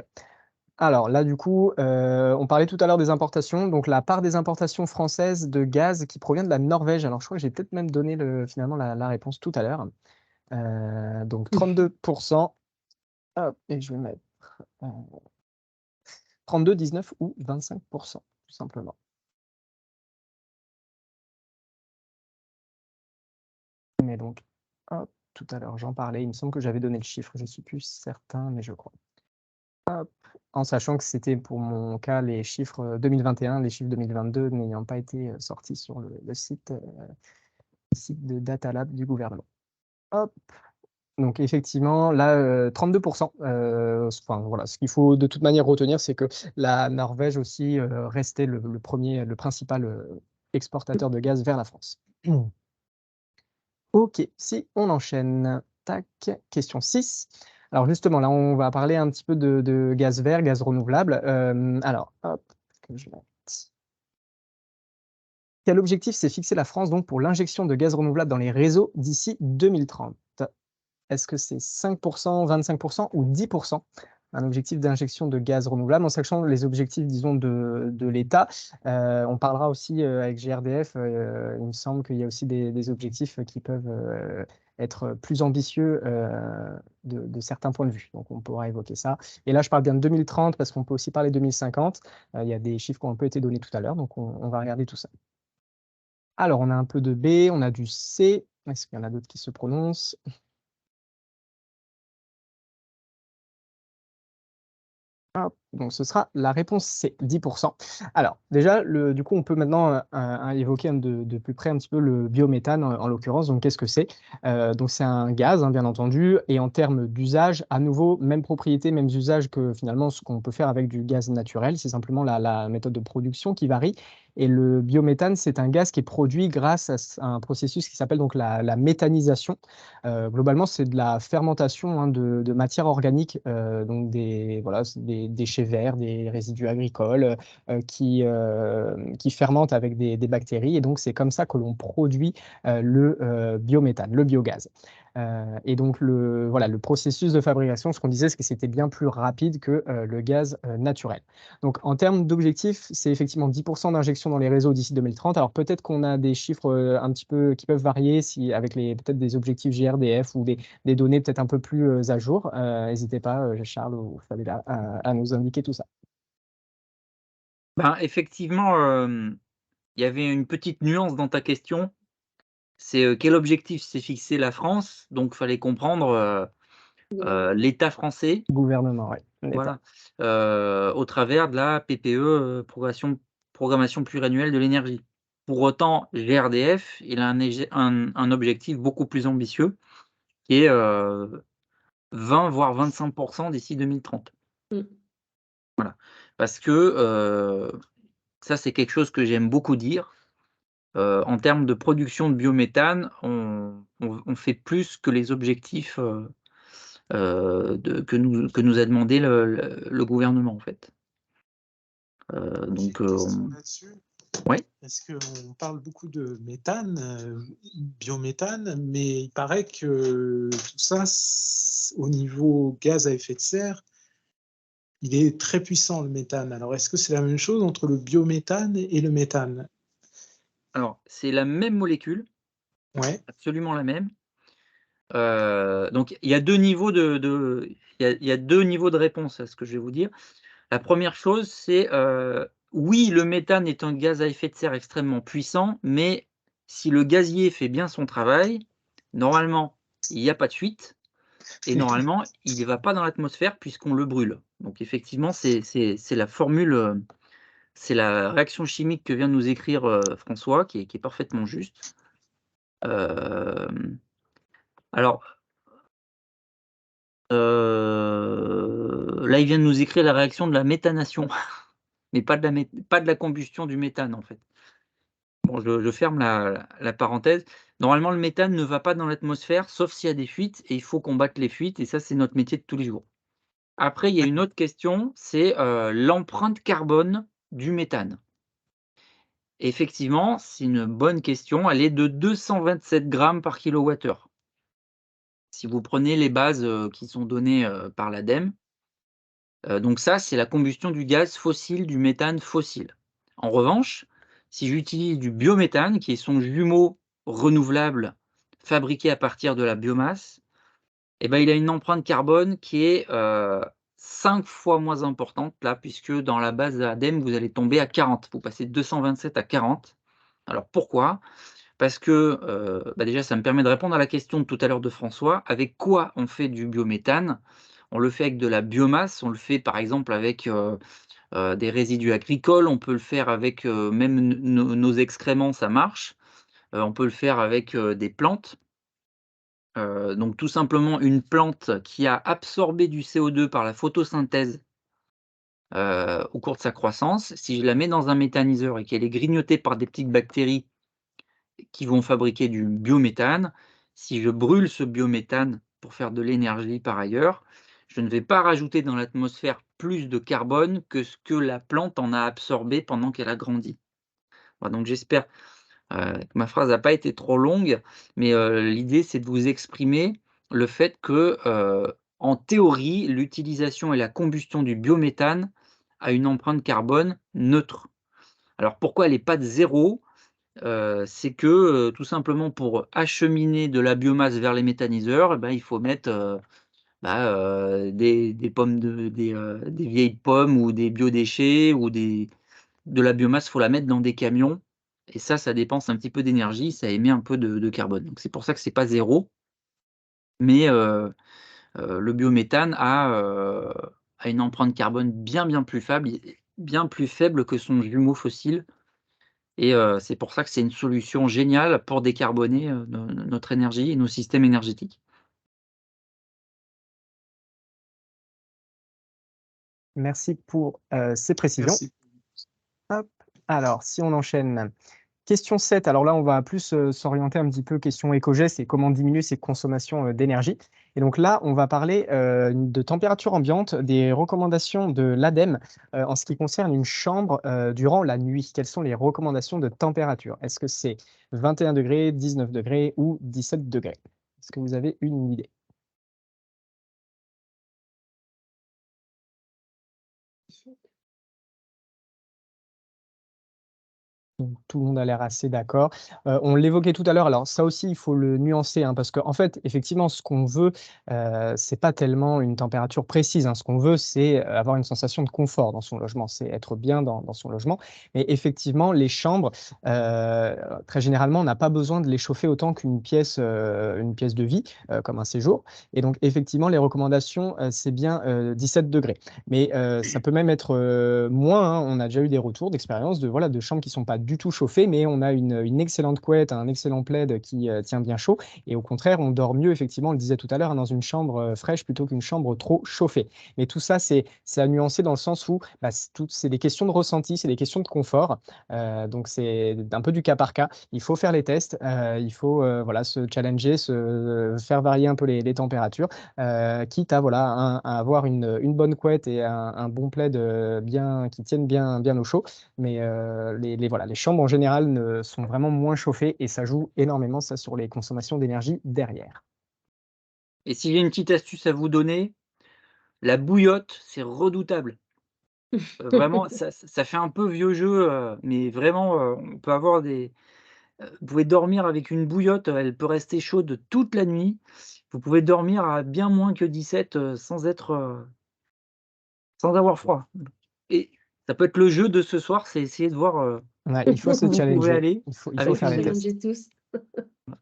Alors là, du coup, on parlait tout à l'heure des importations. Donc la part des importations françaises de gaz qui provient de la Norvège. Alors je crois que j'ai peut-être même donné finalement la réponse tout à l'heure. Donc 32%. Hop, et je vais mettre 32, 19 ou 25%, tout simplement. Mais donc, hop, tout à l'heure, j'en parlais. Il me semble que j'avais donné le chiffre. Je ne suis plus certain, mais je crois. Hop, en sachant que c'était pour mon cas les chiffres 2021, les chiffres 2022 n'ayant pas été sortis sur le site de Data Lab du gouvernement. Hop. Donc effectivement, là, 32%. Enfin, voilà, ce qu'il faut de toute manière retenir, c'est que la Norvège aussi restait le principal exportateur de gaz vers la France. Ok, si on enchaîne, tac, question 6. Alors justement, là, on va parler un petit peu de gaz vert, gaz renouvelable. Alors, hop, que je mette. Quel objectif s'est fixé la France donc pour l'injection de gaz renouvelable dans les réseaux d'ici 2030? Est-ce que c'est 5%, 25% ou 10%? Un objectif d'injection de gaz renouvelable, en sachant les objectifs, disons, de l'État. On parlera aussi avec GRDF, il me semble qu'il y a aussi des objectifs qui peuvent être plus ambitieux de certains points de vue. Donc, on pourra évoquer ça. Et là, je parle bien de 2030 parce qu'on peut aussi parler de 2050. Il y a des chiffres qui ont un peu été donnés tout à l'heure, donc on va regarder tout ça. Alors, on a un peu de B, on a du C. Est-ce qu'il y en a d'autres qui se prononcent? Hop, donc ce sera la réponse C, 10%. Alors déjà, du coup, on peut maintenant évoquer de plus près un petit peu le biométhane en l'occurrence. Donc qu'est-ce que c'est? Donc c'est un gaz, bien entendu, et en termes d'usage, à nouveau, même propriété, mêmes usages que finalement ce qu'on peut faire avec du gaz naturel. C'est simplement la méthode de production qui varie. Et le biométhane, c'est un gaz qui est produit grâce à un processus qui s'appelle donc la méthanisation. Globalement, c'est de la fermentation de matières organiques, donc des déchets verts, des résidus agricoles qui fermentent avec des bactéries. Et donc, c'est comme ça que l'on produit le biométhane, le biogaz. Et donc, le processus de fabrication, ce qu'on disait, c'est que c'était bien plus rapide que le gaz naturel. Donc, en termes d'objectifs, c'est effectivement 10% d'injection dans les réseaux d'ici 2030. Alors, peut-être qu'on a des chiffres un petit peu qui peuvent varier avec peut-être des objectifs GRDF ou des données peut-être un peu plus à jour. N'hésitez pas, Charles ou Fabiola, à nous indiquer tout ça. Effectivement, il y avait une petite nuance dans ta question. C'est quel objectif s'est fixé la France? Donc, il fallait comprendre l'État français. Gouvernement, oui. Voilà, au travers de la PPE, programmation pluriannuelle de l'énergie. Pour autant, GRDF, il a un objectif beaucoup plus ambitieux qui est 20 voire 25% d'ici 2030. Mmh. Voilà, parce que Ça, c'est quelque chose que j'aime beaucoup dire. En termes de production de biométhane, on fait plus que les objectifs que nous a demandé le gouvernement, en fait. J'ai Donc, une question là-dessus. ouais. Parce qu'on parle beaucoup de méthane, biométhane, mais il paraît que tout ça, au niveau gaz à effet de serre, il est très puissant, le méthane. Alors, est-ce que c'est la même chose entre le biométhane et le méthane? Alors, c'est la même molécule, Ouais, absolument la même. Donc il y a 2 niveaux il y a 2 niveaux de réponse à ce que je vais vous dire. La première chose, c'est, oui, le méthane est un gaz à effet de serre extrêmement puissant, mais si le gazier fait bien son travail, normalement, il n'y a pas de fuite et normalement, il ne va pas dans l'atmosphère puisqu'on le brûle. Donc effectivement, c'est la formule, c'est la réaction chimique que vient de nous écrire, François qui est parfaitement juste. Alors, là, il vient de nous écrire la réaction de la méthanation, mais pas de la combustion du méthane, en fait. Bon, je ferme la parenthèse. Normalement, le méthane ne va pas dans l'atmosphère, sauf s'il y a des fuites et il faut combattre les fuites et ça, c'est notre métier de tous les jours. Après, il y a une autre question, c'est, l'empreinte carbone du méthane. Effectivement, c'est une bonne question, elle est de 227 grammes par kilowattheure. Si vous prenez les bases, qui sont données, par l'ADEME, donc ça, c'est la combustion du gaz fossile, du méthane fossile. En revanche, si j'utilise du biométhane, qui est son jumeau renouvelable fabriqué à partir de la biomasse, eh ben, il a une empreinte carbone qui est 5 fois moins importante là, puisque dans la base ADEME, vous allez tomber à 40. Vous passez de 227 à 40. Alors pourquoi? Parce que bah déjà, ça me permet de répondre à la question de tout à l'heure de François. Avec quoi on fait du biométhane? On le fait avec de la biomasse, on le fait par exemple avec des résidus agricoles, on peut le faire avec même nos excréments, ça marche. On peut le faire avec des plantes. Donc tout simplement une plante qui a absorbé du CO2 par la photosynthèse au cours de sa croissance, si je la mets dans un méthaniseur et qu'elle est grignotée par des petites bactéries qui vont fabriquer du biométhane, si je brûle ce biométhane pour faire de l'énergie par ailleurs, je ne vais pas rajouter dans l'atmosphère plus de carbone que ce que la plante en a absorbé pendant qu'elle a grandi. Voilà, donc j'espère que ma phrase n'a pas été trop longue, mais l'idée c'est de vous exprimer le fait que, en théorie, l'utilisation et la combustion du biométhane a une empreinte carbone neutre. Alors pourquoi elle n'est pas de 0? C'est que, tout simplement pour acheminer de la biomasse vers les méthaniseurs, et ben, il faut mettre, des pommes des vieilles pommes ou des biodéchets ou de la biomasse, il faut la mettre dans des camions et ça dépense un petit peu d'énergie, ça émet un peu de carbone. Donc c'est pour ça que c'est pas 0, mais le biométhane a une empreinte carbone bien plus faible que son jumeau fossile. Et c'est pour ça que c'est une solution géniale pour décarboner, notre énergie et nos systèmes énergétiques. Merci pour ces précisions. merci. Hop. Alors, si on enchaîne. Question 7, alors là, on va plus s'orienter un petit peu question éco-gestes et comment diminuer ses consommations d'énergie. Et donc là, on va parler de température ambiante, des recommandations de l'ADEME en ce qui concerne une chambre durant la nuit. Quelles sont les recommandations de température? Est-ce que c'est 21 degrés, 19 degrés ou 17 degrés? Est-ce que vous avez une idée? Donc, tout le monde a l'air assez d'accord. On l'évoquait tout à l'heure, alors ça aussi, il faut le nuancer, hein, parce qu'en fait, effectivement, ce qu'on veut, c'est pas tellement une température précise, hein. Ce qu'on veut, c'est avoir une sensation de confort dans son logement, c'est être bien dans son logement. Mais effectivement, les chambres, très généralement, on n'a pas besoin de les chauffer autant une pièce de vie, comme un séjour. Et donc, effectivement, les recommandations, c'est bien 17 degrés. Mais ça peut même être moins, hein. On a déjà eu des retours d'expérience de chambres qui ne sont pas du tout chauffé, mais on a une excellente couette, un excellent plaid qui tient bien chaud. Et au contraire, on dort mieux, effectivement, on le disait tout à l'heure, hein, dans une chambre fraîche plutôt qu'une chambre trop chauffée. Mais tout ça, c'est à nuancer dans le sens où bah, c'est des questions de ressenti, c'est des questions de confort. Donc, c'est un peu du cas par cas. Il faut faire les tests, il faut voilà, se challenger, faire varier un peu les températures, quitte à, voilà, à avoir une bonne couette et un bon plaid qui tiennent bien au chaud. Mais voilà, les chambres en général sont vraiment moins chauffées et ça joue énormément ça, sur les consommations d'énergie derrière. Et si j'ai une petite astuce à vous donner, la bouillotte, c'est redoutable. Vraiment, ça fait un peu vieux jeu, mais vraiment, on peut avoir vous pouvez dormir avec une bouillotte, elle peut rester chaude toute la nuit. Vous pouvez dormir à bien moins que 17, sans avoir froid. Et ça peut être le jeu de ce soir, c'est essayer de voir, Ouais, il faut se où vous pouvez challenger. aller Il faut avec faire une les bouillotte. tests. Challengez tous.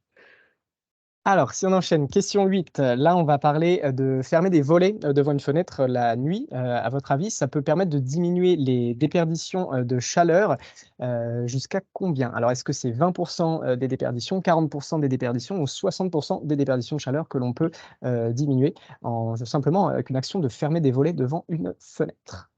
Alors, si on enchaîne, question 8, là, on va parler de fermer des volets devant une fenêtre la nuit. À votre avis, ça peut permettre de diminuer les déperditions de chaleur jusqu'à combien? Alors, est-ce que c'est 20% des déperditions, 40% des déperditions ou 60% des déperditions de chaleur que l'on peut diminuer simplement avec une action de fermer des volets devant une fenêtre?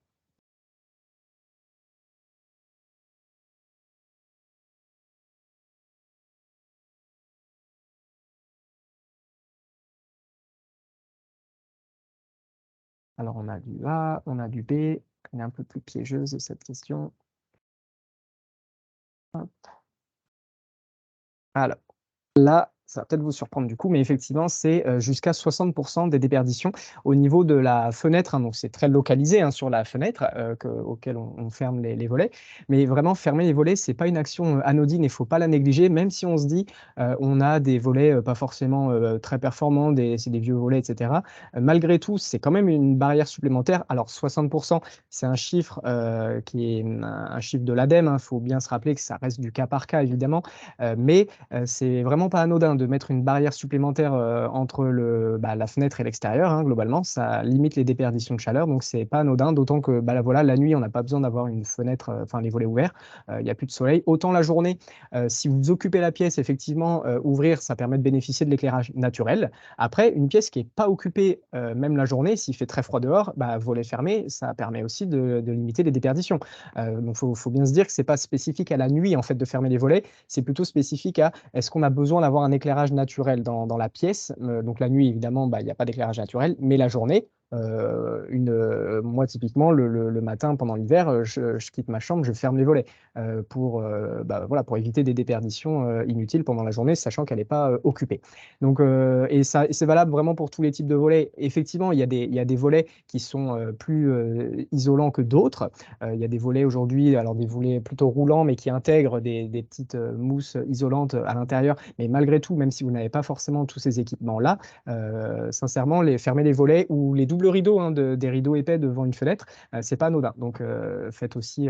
Alors, on a du A, on a du B. Elle est un peu plus piégeuse, cette question. Hop. Alors, là, ça va peut-être vous surprendre du coup, mais effectivement, c'est jusqu'à 60% des déperditions au niveau de la fenêtre, hein, donc c'est très localisé hein, sur la fenêtre auquel on ferme les volets. Mais vraiment, fermer les volets, c'est pas une action anodine, il ne faut pas la négliger, même si on se dit on a des volets pas forcément très performants, c'est des vieux volets, etc. Malgré tout, c'est quand même une barrière supplémentaire. Alors 60%, c'est un chiffre qui est un chiffre de l'ADEME, il faut bien se rappeler que ça reste du cas par cas, évidemment, mais c'est vraiment pas anodin de mettre une barrière supplémentaire entre la fenêtre et l'extérieur, hein, globalement. Ça limite les déperditions de chaleur, donc c'est pas anodin, d'autant que voilà, la nuit, on n'a pas besoin d'avoir une fenêtre, enfin les volets ouverts, il n'y a plus de soleil. Autant la journée, si vous occupez la pièce, effectivement, ouvrir, ça permet de bénéficier de l'éclairage naturel. Après, une pièce qui n'est pas occupée, même la journée, s'il fait très froid dehors, volet fermé, ça permet aussi de limiter les déperditions. Donc, faut bien se dire que c'est pas spécifique à la nuit, en fait, de fermer les volets, c'est plutôt spécifique à est-ce qu'on a besoin d'avoir un éclairage naturel dans la pièce. Donc, la nuit, évidemment, il n'y a pas d'éclairage naturel, mais la journée, moi, typiquement, le matin, pendant l'hiver, je quitte ma chambre, je ferme les volets pour éviter des déperditions inutiles pendant la journée, sachant qu'elle n'est pas occupée. Donc, et c'est valable vraiment pour tous les types de volets. Effectivement, il y a des volets qui sont plus isolants que d'autres. Il y a des volets aujourd'hui, alors des volets plutôt roulants, mais qui intègrent des petites mousses isolantes à l'intérieur. Mais malgré tout, même si vous n'avez pas forcément tous ces équipements-là, sincèrement, fermer les volets ou les doubles rideaux, hein, des rideaux épais devant une fenêtre, c'est pas anodin. Donc, faites aussi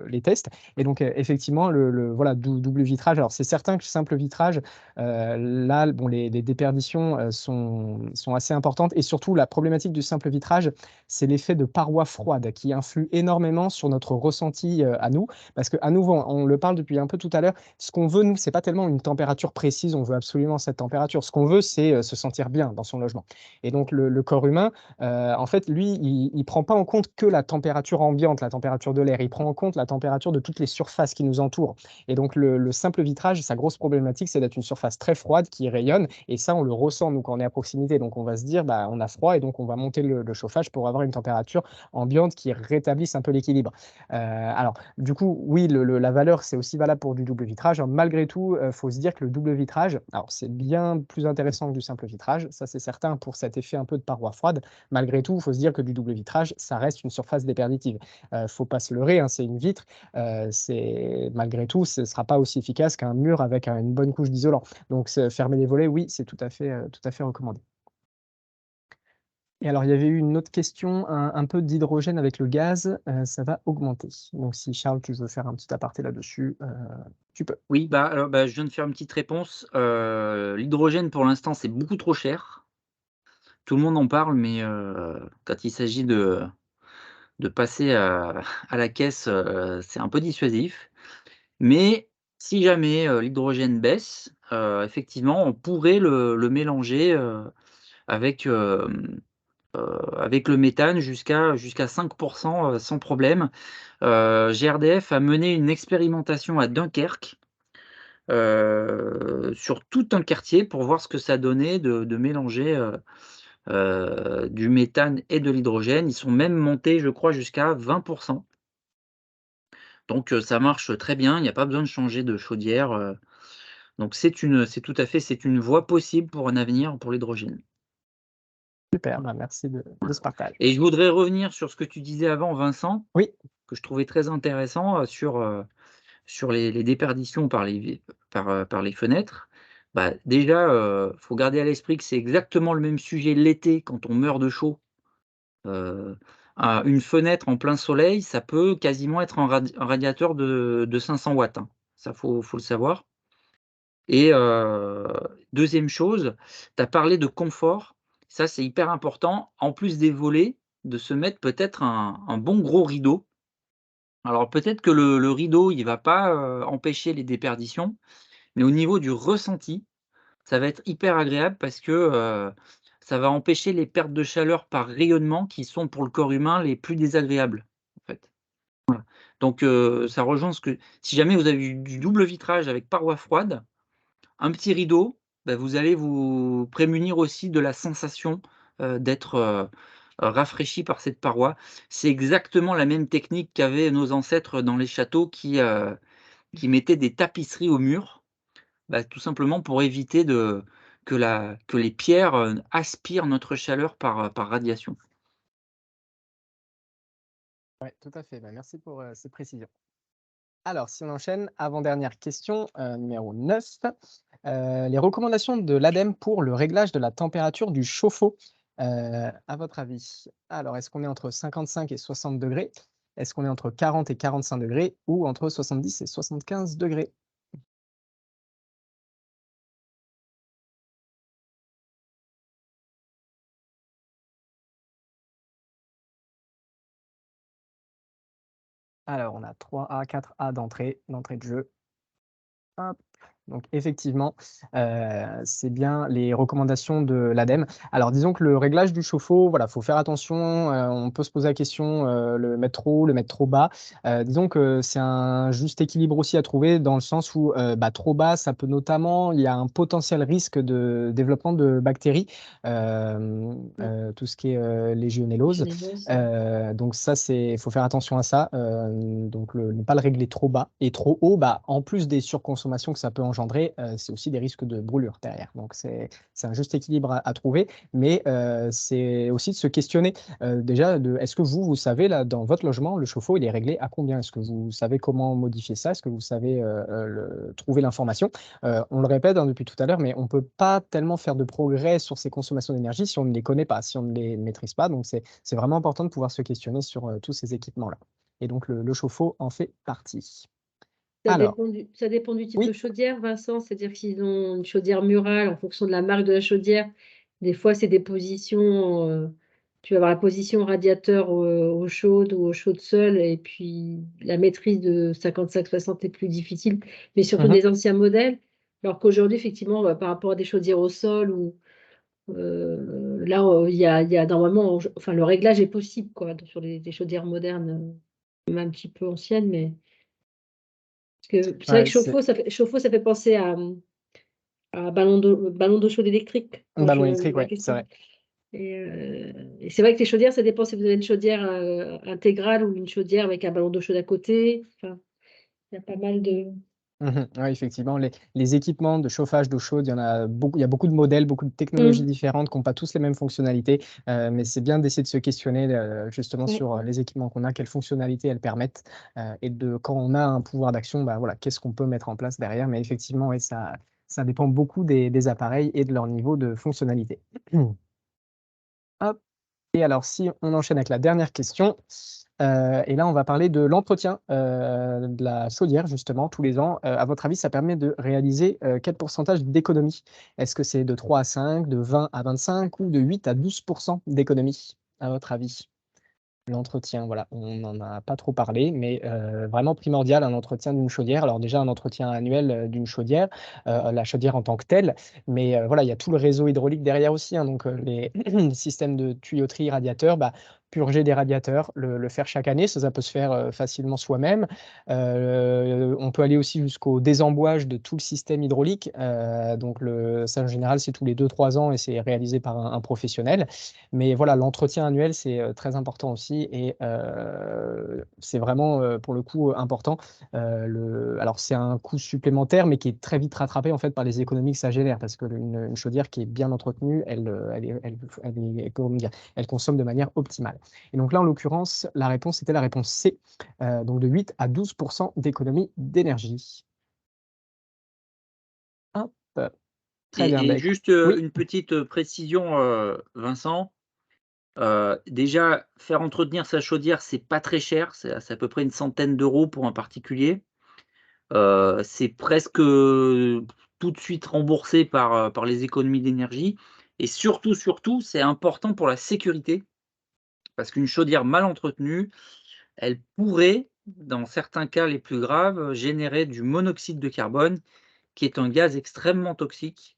les tests. Et donc, effectivement, voilà, double vitrage. Alors, c'est certain que le simple vitrage, là, bon, les déperditions sont assez importantes. Et surtout, la problématique du simple vitrage, c'est l'effet de paroi froide qui influe énormément sur notre ressenti à nous. Parce qu'à nouveau, on le parle depuis un peu tout à l'heure, ce qu'on veut, nous, c'est pas tellement une température précise, on veut absolument cette température. Ce qu'on veut, c'est se sentir bien dans son logement. Et donc, le corps humain, en fait, lui, il prend pas en compte que la température ambiante, la température de l'air, il prend en compte la température de toutes les surfaces qui nous entourent. Et donc, le simple vitrage, sa grosse problématique, c'est d'être une surface très froide qui rayonne. Et ça, on le ressent, nous, quand on est à proximité. Donc, on va se dire, on a froid et donc on va monter le chauffage pour avoir une température ambiante qui rétablisse un peu l'équilibre. Alors, du coup, oui, la valeur, c'est aussi valable pour du double vitrage. Alors, malgré tout, il faut se dire que le double vitrage, alors c'est bien plus intéressant que du simple vitrage, ça c'est certain pour cet effet un peu de paroi froide. Malgré tout, il faut se dire que du double vitrage, ça reste une surface déperditive. Faut pas se leurrer, hein, c'est une vitre. Malgré tout, ce ne sera pas aussi efficace qu'un mur avec une bonne couche d'isolant. Donc, fermer les volets, oui, c'est tout à fait recommandé. Et alors, il y avait eu une autre question, un peu d'hydrogène avec le gaz, ça va augmenter. Donc, si Charles, tu veux faire un petit aparté là-dessus, tu peux. Oui, alors, je viens de faire une petite réponse. L'hydrogène, pour l'instant, c'est beaucoup trop cher. Tout le monde en parle, mais quand il s'agit de de passer à la caisse, c'est un peu dissuasif. Mais si jamais, l'hydrogène baisse, effectivement, on pourrait le mélanger, avec le méthane jusqu'à 5 sans problème. GRDF a mené une expérimentation à Dunkerque, sur tout un quartier pour voir ce que ça donnait de mélanger, du méthane et de l'hydrogène. Ils sont même montés, je crois, jusqu'à 20. Donc ça marche très bien, il n'y a pas besoin de changer de chaudière, donc c'est une voie possible pour un avenir pour l'hydrogène. Super, bah, merci de ce partage. Et je voudrais revenir sur ce que tu disais avant, Vincent, Oui, que je trouvais très intéressant, sur les déperditions par les fenêtres. Bah, déjà, faut garder à l'esprit que c'est exactement le même sujet l'été quand on meurt de chaud. Heu, une fenêtre en plein soleil, ça peut quasiment être un radiateur de 500 watts, hein. Ça, faut le savoir. Et 2e chose, tu as parlé de confort. Ça, c'est hyper important. En plus des volets, de se mettre peut-être un bon gros rideau. Alors peut-être que le rideau, il va pas, empêcher les déperditions, mais au niveau du ressenti, ça va être hyper agréable parce que, ça va empêcher les pertes de chaleur par rayonnement qui sont pour le corps humain les plus désagréables, en fait. Voilà. Donc ça rejoint ce que si jamais vous avez du double vitrage avec parois froides, un petit rideau, bah, vous allez vous prémunir aussi de la sensation, d'être, rafraîchi par cette paroi. C'est exactement la même technique qu'avaient nos ancêtres dans les châteaux qui mettaient des tapisseries au mur, bah, tout simplement pour éviter que les pierres, aspirent notre chaleur par radiation. ouais, tout à fait. Bah, merci pour ces précisions. Alors, si on enchaîne, avant-dernière question, numéro 9. Les recommandations de l'ADEME pour le réglage de la température du chauffe-eau, à votre avis? Alors, est-ce qu'on est entre 55 et 60 degrés? Est-ce qu'on est entre 40 et 45 degrés ou entre 70 et 75 degrés? Alors, on a 3A, 4A d'entrée de jeu. Hop, donc effectivement, c'est bien les recommandations de l'ADEME. Alors disons que le réglage du chauffe-eau, voilà, faut faire attention, on peut se poser la question, le mettre trop haut, le mettre trop bas. Disons que c'est un juste équilibre aussi à trouver dans le sens où, bah, trop bas, ça peut notamment il y a un potentiel risque de développement de bactéries, tout ce qui est, légionellose. Généreuse. Donc ça, il faut faire attention à ça, donc ne pas le régler trop bas et trop haut, bah, en plus des surconsommations que ça peut engendrer, c'est aussi des risques de brûlure derrière. Donc c'est un juste équilibre à trouver, mais c'est aussi de se questionner, déjà est-ce que vous savez là, dans votre logement, le chauffe-eau, il est réglé à combien? Est-ce que vous savez comment modifier ça? Est-ce que vous savez, trouver l'information? On le répète, hein, depuis tout à l'heure, mais on ne peut pas tellement faire de progrès sur ces consommations d'énergie si on ne les connaît pas, si on ne les maîtrise pas. Donc c'est vraiment important de pouvoir se questionner sur, tous ces équipements-là et donc le chauffe-eau en fait partie. Alors Ça dépend du type de oui, chaudière, Vincent? C'est-à-dire que s'ils ont une chaudière murale, en fonction de la marque de la chaudière, des fois, c'est des positions, tu vas avoir la position radiateur, eau chaude ou eau chaude seule et puis la maîtrise de 55-60 est plus difficile, mais surtout mmh des anciens modèles. Alors qu'aujourd'hui, effectivement, par rapport à des chaudières au sol ou, là, il y a normalement, enfin, le réglage est possible, quoi, sur les chaudières modernes, même un petit peu anciennes, mais parce que c'est vrai ouais, que c'est chauffe-eau, ça fait penser à ballon d'eau chaude électrique un quand ballon je électrique, la ouais, c'est question vrai. et c'est vrai que les chaudières, ça dépend si vous avez une chaudière, intégrale ou une chaudière avec un ballon d'eau chaude à côté. Enfin, il y a pas mal de Mmh. Ouais, effectivement, les équipements de chauffage d'eau chaude, il y a beaucoup de modèles, beaucoup de technologies mmh, différentes qui ont pas tous les mêmes fonctionnalités, mais c'est bien d'essayer de se questionner, justement ouais. sur, les équipements qu'on a, quelles fonctionnalités elles permettent, et de quand on a un pouvoir d'action, bah, voilà, qu'est-ce qu'on peut mettre en place derrière? Mais effectivement, ouais, ça dépend beaucoup des appareils et de leur niveau de fonctionnalité. Hop. Et alors si on enchaîne avec la dernière question, et là on va parler de l'entretien, de la chaudière justement tous les ans. À votre avis, ça permet de réaliser, quel pourcentage d'économie? Est-ce que c'est de 3 à 5, de 20 à 25 ou de 8 à 12 d'économie, à votre avis? L'entretien, voilà, on n'en a pas trop parlé, mais vraiment primordial, un entretien d'une chaudière. Alors déjà, un entretien annuel d'une chaudière, la chaudière en tant que telle, mais voilà, il y a tout le réseau hydraulique derrière aussi, hein, donc les systèmes de tuyauterie, radiateurs, bah, purger des radiateurs, le faire chaque année, ça peut se faire facilement soi-même. On peut aller aussi jusqu'au désembouage de tout le système hydraulique. Donc ça, en général, c'est tous les 2-3 ans et c'est réalisé par un professionnel. Mais voilà, l'entretien annuel, c'est très important aussi et c'est vraiment, pour le coup, important. Alors, c'est un coût supplémentaire, mais qui est très vite rattrapé en fait par les économies que ça génère, parce qu'une chaudière qui est bien entretenue, comment dire, elle consomme de manière optimale. Et donc là, en l'occurrence, la réponse était la réponse C, donc de 8 à 12% d'économie d'énergie. Hop, très bien. Et Bah, écoute, juste, oui, une petite précision, Vincent. Déjà, faire entretenir sa chaudière, c'est pas très cher, c'est à peu près une centaine d'euros pour un particulier. C'est presque, tout de suite remboursé par les économies d'énergie et surtout, c'est important pour la sécurité parce qu'une chaudière mal entretenue, elle pourrait, dans certains cas les plus graves, générer du monoxyde de carbone, qui est un gaz extrêmement toxique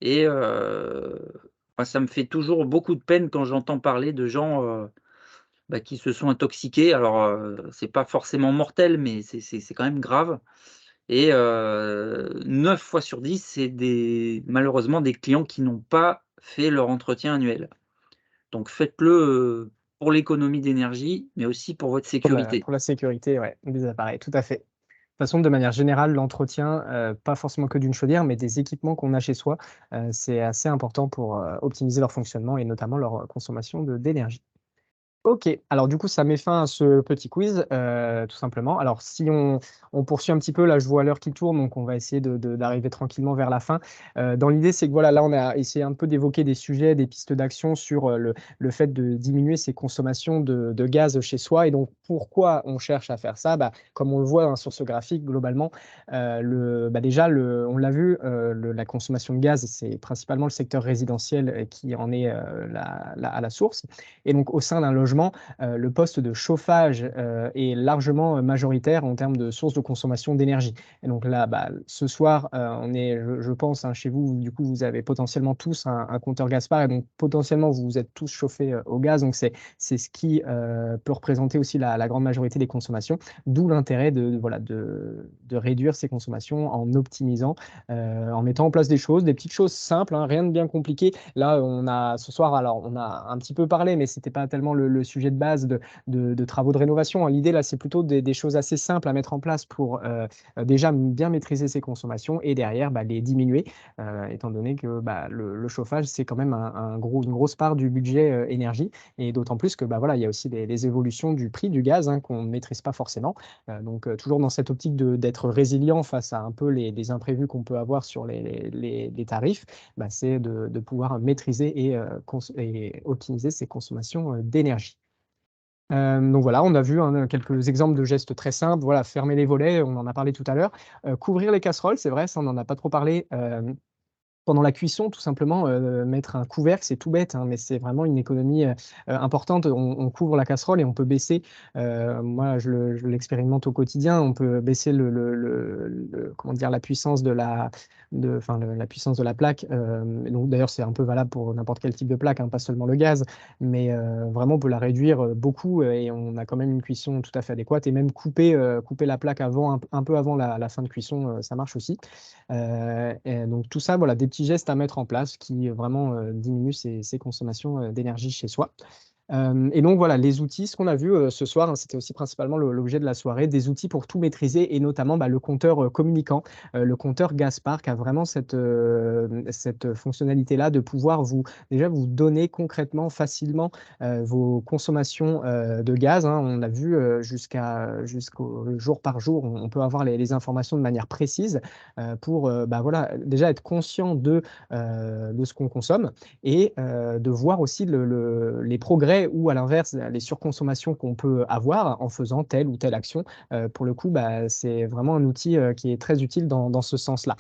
et moi, ça me fait toujours beaucoup de peine quand j'entends parler de gens, bah, qui se sont intoxiqués. Alors, c'est pas forcément mortel, mais c'est quand même grave et 9 fois sur 10, c'est malheureusement des clients qui n'ont pas fait leur entretien annuel. Donc faites-le, pour l'économie d'énergie, mais aussi pour votre sécurité. pour la sécurité, ouais, des appareils, tout à fait. De toute façon, de manière générale, l'entretien, pas forcément que d'une chaudière, mais des équipements qu'on a chez soi, c'est assez important pour optimiser leur fonctionnement et notamment leur consommation d'énergie. OK, alors du coup, ça met fin à ce petit quiz, tout simplement. Alors si on poursuit un petit peu, là, je vois l'heure qui tourne, donc on va essayer d'arriver tranquillement vers la fin. Dans l'idée, c'est que voilà, là, on a essayé un peu d'évoquer des sujets, des pistes d'action sur, le fait de diminuer ses consommations de gaz chez soi et donc pourquoi on cherche à faire ça? Bah, comme on le voit, hein, sur ce graphique, globalement, déjà, on l'a vu, la consommation de gaz, c'est principalement le secteur résidentiel, qui en est, à la source et donc au sein d'un logement, le poste de chauffage, est largement, majoritaire en termes de source de consommation d'énergie et donc là, bah, ce soir, on est je pense, hein, chez vous, du coup, vous avez potentiellement tous un compteur Gaspard et donc potentiellement, vous vous êtes tous chauffés, au gaz donc c'est ce qui, peut représenter aussi la grande majorité des consommations. D'où l'intérêt voilà, de réduire ces consommations en optimisant, en mettant en place des choses, des petites choses simples, hein, rien de bien compliqué. Là, ce soir, alors on a un petit peu parlé, mais c'était pas tellement le sujet de base de travaux de rénovation, hein. L'idée là, c'est plutôt des choses assez simples à mettre en place pour déjà bien maîtriser ses consommations et derrière bah, les diminuer, étant donné que bah, le chauffage, c'est quand même une grosse part du budget énergie et d'autant plus que bah, voilà, il y a aussi les évolutions du prix du gaz, hein, qu'on ne maîtrise pas forcément. Donc toujours dans cette optique d'être résilient face à un peu les imprévus qu'on peut avoir sur les tarifs, bah, c'est de pouvoir maîtriser et optimiser ses consommations d'énergie. Donc voilà, on a vu, hein, quelques exemples de gestes très simples. Voilà, fermer les volets, on en a parlé tout à l'heure. Couvrir les casseroles, c'est vrai, ça on n'en a pas trop parlé. Pendant la cuisson, tout simplement, mettre un couvercle, c'est tout bête, hein, mais c'est vraiment une économie, importante. On couvre la casserole et on peut baisser, moi je l'expérimente au quotidien, on peut baisser comment dire? La puissance la puissance de la plaque, donc d'ailleurs c'est un peu valable pour n'importe quel type de plaque, hein, pas seulement le gaz, mais vraiment on peut la réduire, beaucoup, et on a quand même une cuisson tout à fait adéquate et même couper la plaque un peu avant la fin de cuisson, ça marche aussi. Et donc tout ça, voilà, des petits gestes à mettre en place qui vraiment diminuent ces consommations d'énergie chez soi. Et donc voilà, les outils, ce qu'on a vu ce soir, hein, c'était aussi principalement l'objet de la soirée, des outils pour tout maîtriser et notamment bah, le compteur communicant, le compteur Gaspard qui a vraiment cette fonctionnalité-là de pouvoir déjà vous donner concrètement, facilement vos consommations de gaz, hein. On a vu jusqu'au jour par jour, on peut avoir les informations de manière précise pour bah, voilà, déjà être conscient de ce qu'on consomme et de voir aussi les progrès ou à l'inverse les surconsommations qu'on peut avoir en faisant telle ou telle action. Pour le coup, bah, c'est vraiment un outil qui est très utile dans ce sens-là.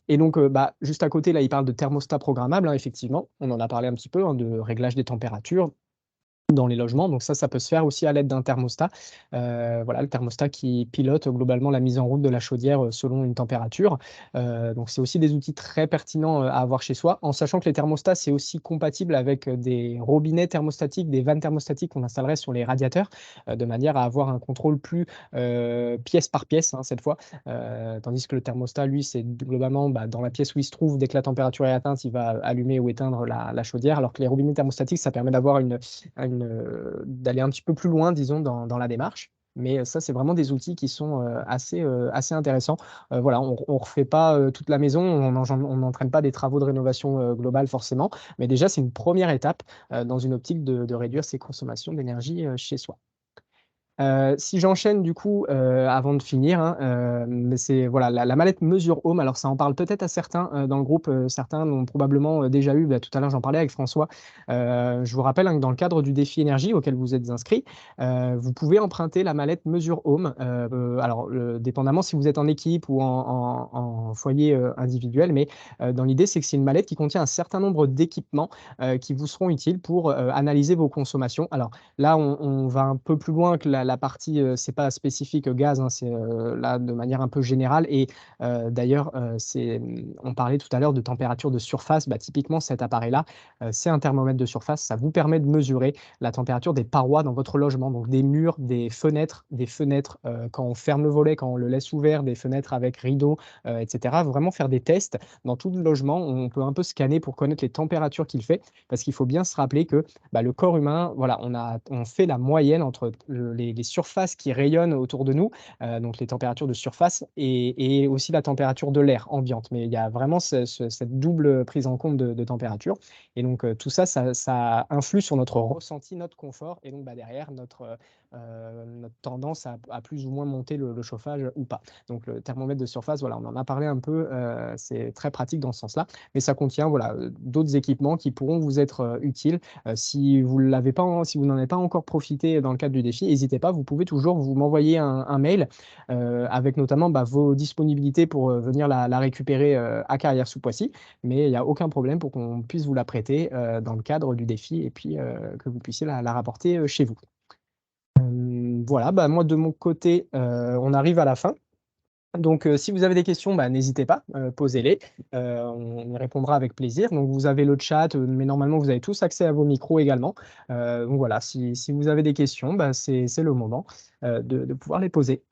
Et donc, bah, juste à côté, là, il parle de thermostat programmable, hein, effectivement. On en a parlé un petit peu, hein, de réglage des températures. dans les logements. Donc ça peut se faire aussi à l'aide d'un thermostat. Voilà, le thermostat qui pilote globalement la mise en route de la chaudière selon une température. Donc c'est aussi des outils très pertinents à avoir chez soi, en sachant que les thermostats, c'est aussi compatible avec des robinets thermostatiques, des vannes thermostatiques qu'on installerait sur les radiateurs, de manière à avoir un contrôle plus pièce par pièce, hein, cette fois. Tandis que le thermostat, lui, c'est globalement dans la pièce où il se trouve, dès que la température est atteinte, il va allumer ou éteindre la chaudière, alors que les robinets thermostatiques, ça permet d'avoir d'aller un petit peu plus loin, disons, dans la démarche. Mais ça, c'est vraiment des outils qui sont assez intéressants. Voilà, on ne refait pas toute la maison, on n'entraîne pas des travaux de rénovation globale forcément, mais déjà, c'est une première étape dans une optique de réduire ses consommations d'énergie chez soi. Si j'enchaîne du coup, avant de finir, hein, mais c'est voilà, la mallette Mesure Home. Alors ça en parle peut-être à certains dans le groupe, certains l'ont probablement déjà eu. Tout à l'heure, j'en parlais avec François. Je vous rappelle, hein, que dans le cadre du défi énergie auquel vous êtes inscrit, vous pouvez emprunter la mallette Mesure Home. Alors, dépendamment si vous êtes en équipe ou en foyer individuel, mais dans l'idée, c'est que c'est une mallette qui contient un certain nombre d'équipements qui vous seront utiles pour analyser vos consommations. Alors là, on va un peu plus loin que la partie, c'est pas spécifique gaz, hein, c'est là de manière un peu générale. Et d'ailleurs, on parlait tout à l'heure de température de surface. Typiquement, cet appareil-là, c'est un thermomètre de surface. Ça vous permet de mesurer la température des parois dans votre logement, donc des murs, des fenêtres, quand on ferme le volet, quand on le laisse ouvert, des fenêtres avec rideaux, etc. Vraiment faire des tests dans tout le logement. On peut un peu scanner pour connaître les températures qu'il fait, parce qu'il faut bien se rappeler que le corps humain, voilà, on fait la moyenne entre les surfaces qui rayonnent autour de nous, donc les températures de surface, et aussi la température de l'air ambiante. Mais il y a vraiment cette double prise en compte de température. Et donc tout ça influe sur notre ressenti, notre confort, et donc derrière notre tendance à plus ou moins monter le chauffage ou pas. Donc le thermomètre de surface, voilà, on en a parlé un peu, c'est très pratique dans ce sens-là, mais ça contient voilà, d'autres équipements qui pourront vous être utiles. Si vous n'en avez pas encore profité dans le cadre du défi, n'hésitez pas, vous pouvez toujours m'envoyer un mail avec notamment vos disponibilités pour venir la récupérer à Carrières-sous-Poissy, mais il n'y a aucun problème pour qu'on puisse vous la prêter dans le cadre du défi, et puis que vous puissiez la rapporter chez vous. Voilà, moi de mon côté, on arrive à la fin. Donc, si vous avez des questions, n'hésitez pas, posez-les. On y répondra avec plaisir. Donc, vous avez le chat, mais normalement, vous avez tous accès à vos micros également. Donc voilà, si vous avez des questions, c'est le moment de pouvoir les poser.